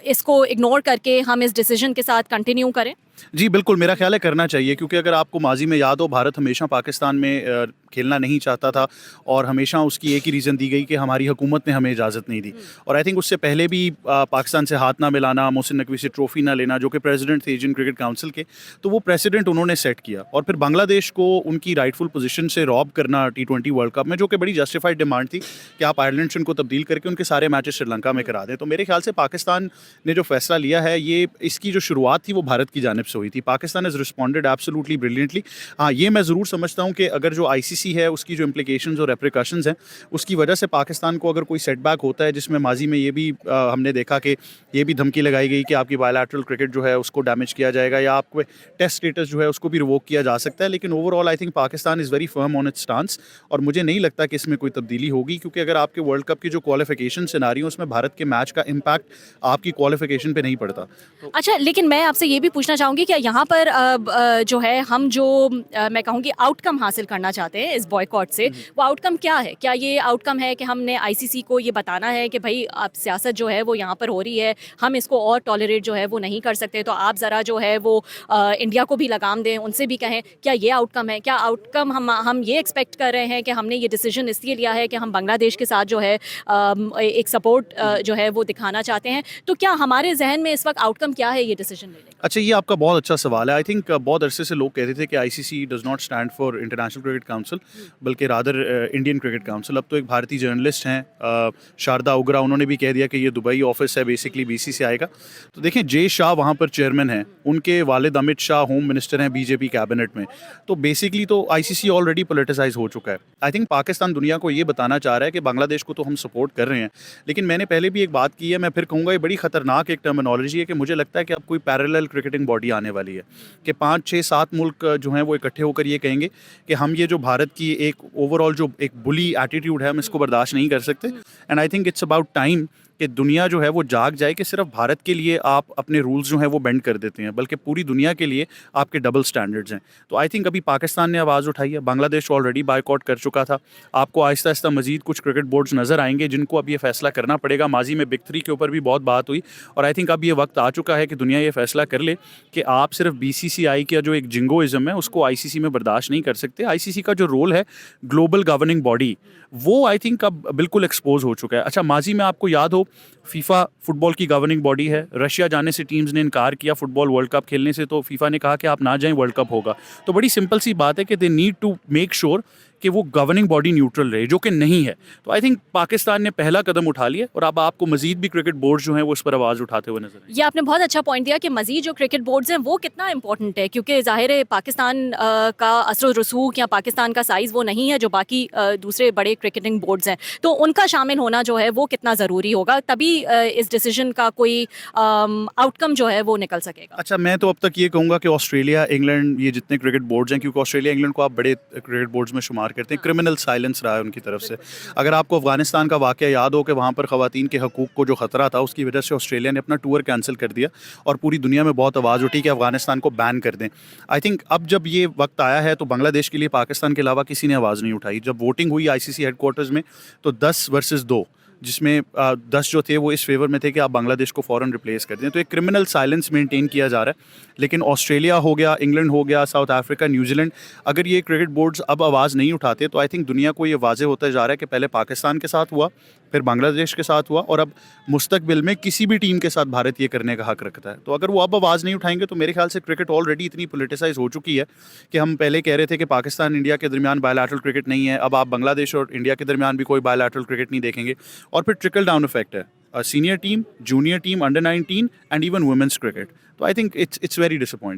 Speaker 4: इसको इग्नोर करके हम इस डिसीजन के साथ कंटिन्यू करें?
Speaker 5: जी, बिल्कुल मेरा ख़्याल है करना चाहिए, क्योंकि अगर आपको माज़ी में याद हो, भारत हमेशा पाकिस्तान में खेलना नहीं चाहता था और हमेशा उसकी एक ही रीज़न दी गई कि हमारी हुकूमत ने हमें इजाज़त नहीं दी। और आई थिंक उससे पहले भी पाकिस्तान से हाथ ना मिलाना, मोहसिन नकवी से ट्रॉफ़ी ना लेना, जो कि प्रेसिडेंट थे एशियन क्रिकेट काउंसिल के, तो वो प्रेसिडेंट उन्होंने सेट किया। और फिर बांग्लादेश को उनकी राइटफुल पोजीशन से रॉब करना T20 वर्ल्ड कप में, जो कि बड़ी जस्टिफाइड डिमांड थी कि आप आयरलैंड से उनको तब्दील करके उनके सारे मैचेस श्रीलंका में करा दें। तो मेरे ख्याल से पाकिस्तान ने जो फैसला लिया है, ये इसकी जो शुरुआत थी वो भारत की जानिब से हुई थी। Pakistan has responded absolutely brilliantly. हाँ, ये मैं ज़रूर समझता हूँ कि अगर जो ICC है उसकी जो इम्प्लिकेशंस और रेप्रिकॉशंस हैं, उसकी वजह से पाकिस्तान को अगर कोई सेटबैक होता है, जिसमें माजी में ये भी हमने देखा कि ये भी धमकी लगाई गई कि आपकी बायलैटरल क्रिकेट जो है उसको डैमेज किया जाएगा या आपको टेस्ट स्टेटस जो है उसको भी रिवोक किया जा सकता है। लेकिन overall I think Pakistan is very firm on it's stance और मुझे नहीं लगता कि इसमें कोई तब्दीली होगी, क्योंकि अगर आपके वर्ल्ड कप की जो क्वालिफिकेशन सिनारियो उसमें भारत के मैच का इम्पैक्ट आपकी क्वालिफिकेशन पे नहीं पड़ता।
Speaker 4: अच्छा, लेकिन मैं आपसे ये भी पूछना चाहूँगी कि यहाँ पर जो है हम जो मैं कहूँगी आउटकम हासिल करना चाहते हैं इस बॉयकॉट से, वो आउटकम क्या है? क्या ये आउटकम है कि हमने ICC को ये बताना है कि भाई अब सियासत जो है वो यहाँ पर हो रही है, हम इसको और टॉलरेट जो है वो नहीं कर सकते, तो आप ज़रा जो है वो इंडिया को भी लगाम दें, उनसे भी कहें, क्या ये आउटकम है? क्या आउटकम हम ये एक्सपेक्ट कर रहे हैं कि हमने ये डिसीजन इसलिए लिया है कि हम बांग्लादेश के साथ जो है एक सपोर्ट जो है वो दिखाना चाहते हैं, तो क्या हमारे जहन में इस वक्त आउटकम क्या है ये डिसीजन लेने का?
Speaker 5: अच्छा, ये आपका बहुत अच्छा सवाल है। आई थिंक बहुत अरसे से लोग कहते थे कि ICC does not stand for international cricket council, बल्कि रादर इंडियन क्रिकेट काउंसिल। अब तो एक भारतीय जर्नलिस्ट हैं शारदा उगरा, उन्होंने भी कह दिया कि ये दुबई ऑफिस है बेसिकली BCCI का। तो देखें, जे शाह वहाँ पर चेयरमैन हैं, उनके वालिद अमित शाह होम मिनिस्टर हैं BJP कैबिनेट में। तो बेसिकली तो ICC ऑलरेडी पोलिटिसाइज हो चुका है। आई थिंक पाकिस्तान दुनिया को ये बताना चाह रहा है कि बांग्लादेश को तो हम सपोर्ट कर रहे हैं, लेकिन मैंने पहले भी एक बात की है, मैं फिर कहूँगा, ये बड़ी ख़तरनाक एक टर्मिनोलॉजी है कि मुझे लगता है कि अब कोई पैरेलल क्रिकेटिंग बॉडी आने वाली है कि 5, 6, 7 मुल्क जो हैं वो इकट्ठे होकर ये कहेंगे कि हम ये जो भारत की एक ओवरऑल जो एक बुली एटीट्यूड है, हम इसको बर्दाश्त नहीं कर सकते। And I think it's about time कि दुनिया जो है वो जाग जाए कि सिर्फ भारत के लिए आप अपने रूल्स जो हैं वो बेंड कर देते हैं, बल्कि पूरी दुनिया के लिए आपके डबल स्टैंडर्ड्स हैं। तो आई थिंक अभी पाकिस्तान ने आवाज़ उठाई है, बांग्लादेश ऑलरेडी बायकॉट कर चुका था। आपको आहिस्ता आहिस्ता मजीद कुछ क्रिकेट बोर्ड्स नज़र आएंगे जिनको अब ये फैसला करना पड़ेगा। माजी में बिग 3 के ऊपर भी बहुत बात हुई और आई थिंक अब ये वक्त आ चुका है कि दुनिया ये फैसला कर ले कि आप सिर्फ BCCI का जो एक जिंगोइज्म है उसको ICC में बर्दाश्त नहीं कर सकते। ICC का जो रोल है ग्लोबल गवर्निंग बॉडी, वो आई थिंक अब बिल्कुल एक्सपोज हो चुका है। अच्छा, माजी में आपको याद हो फीफा फुटबॉल की गवर्निंग बॉडी है, रशिया जाने से टीम्स ने इनकार किया फुटबॉल वर्ल्ड कप खेलने से, तो फीफा ने कहा कि आप ना जाएं, वर्ल्ड कप होगा। तो बड़ी सिंपल सी बात है कि they need to make sure कि वो गवर्निंग बॉडी न्यूट्रल रहे, जो कि नहीं है। तो आई थिंक पाकिस्तान ने पहला कदम उठा लिया और अब आपको मजीद भी क्रिकेट बोर्ड्स जो हैं वो इस पर आवाज़ उठाते हुए नजर आएंगे।
Speaker 4: ये आपने बहुत अच्छा पॉइंट दिया कि मजीद जो क्रिकेट बोर्ड्स हैं वो कितना इंपॉर्टेंट है, क्योंकि ज़ाहिर है पाकिस्तान का असर रसूख या पाकिस्तान का साइज़ वो नहीं है जो बाकी दूसरे बड़े क्रिकेटिंग बोर्ड्स हैं, तो उनका शामिल होना जो है वो कितना ज़रूरी होगा, तभी इस डिसीजन का कोई आउटकम जो है वो निकल सकेगा।
Speaker 5: अच्छा, मैं तो अब तक ये कहूँगा कि ऑस्ट्रेलिया, इंग्लैंड, ये जितने क्रिकेट बोर्ड्स हैं, क्योंकि ऑस्ट्रेलिया इंग्लैंड को आप बड़े क्रिकेट बोर्ड्स में शुमार करते हैं, क्रिमिनल साइलेंस रहा है उनकी तरफ से। अगर आपको अफगानिस्तान का वाक़या याद हो कि वहाँ पर ख़वातीन के हकूक़ को जो ख़तरा था, उसकी वजह से ऑस्ट्रेलिया ने अपना टूर कैंसिल कर दिया और पूरी दुनिया में बहुत आवाज़ उठी कि अफगानिस्तान को बैन कर दें। आई थिंक अब जब ये वक्त आया है तो बांग्लादेश के लिए पाकिस्तान के अलावा किसी ने आवाज़ नहीं उठाई। जब वोटिंग हुई ICC हेडक्वार्टर्स में तो 10 वर्सेस 2, जिसमें 10 जो थे वो इस फेवर में थे कि आप बांग्लादेश को फ़ौरन रिप्लेस कर दें। तो एक क्रिमिनल साइलेंस मेंटेन किया जा रहा है। लेकिन ऑस्ट्रेलिया हो गया, इंग्लैंड हो गया, साउथ अफ्रीका, न्यूजीलैंड, अगर ये क्रिकेट बोर्ड्स अब आवाज़ नहीं उठाते तो आई थिंक दुनिया को ये वाज़े होता जा रहा है कि पहले पाकिस्तान के साथ हुआ, फिर बांग्लादेश के साथ हुआ और अब मुस्तकबिल में किसी भी टीम के साथ भारत ये करने का हक रखता है। तो अगर वो अब आवाज़ नहीं उठाएंगे तो मेरे ख्याल से क्रिकेट ऑलरेडी इतनी पोलिटिसाइज हो चुकी है कि हम पहले कह रहे थे कि पाकिस्तान इंडिया के दरमियान बायलैटरल क्रिकेट नहीं है, अब आप बांग्लादेश और इंडिया के दरमियान भी कोई बायलैटरल क्रिकेट नहीं देखेंगे। और फिर ट्रिकल डाउन इफेक्ट है, senior team, junior team, under 19 and even women's cricket. तो I think it's very disappointing.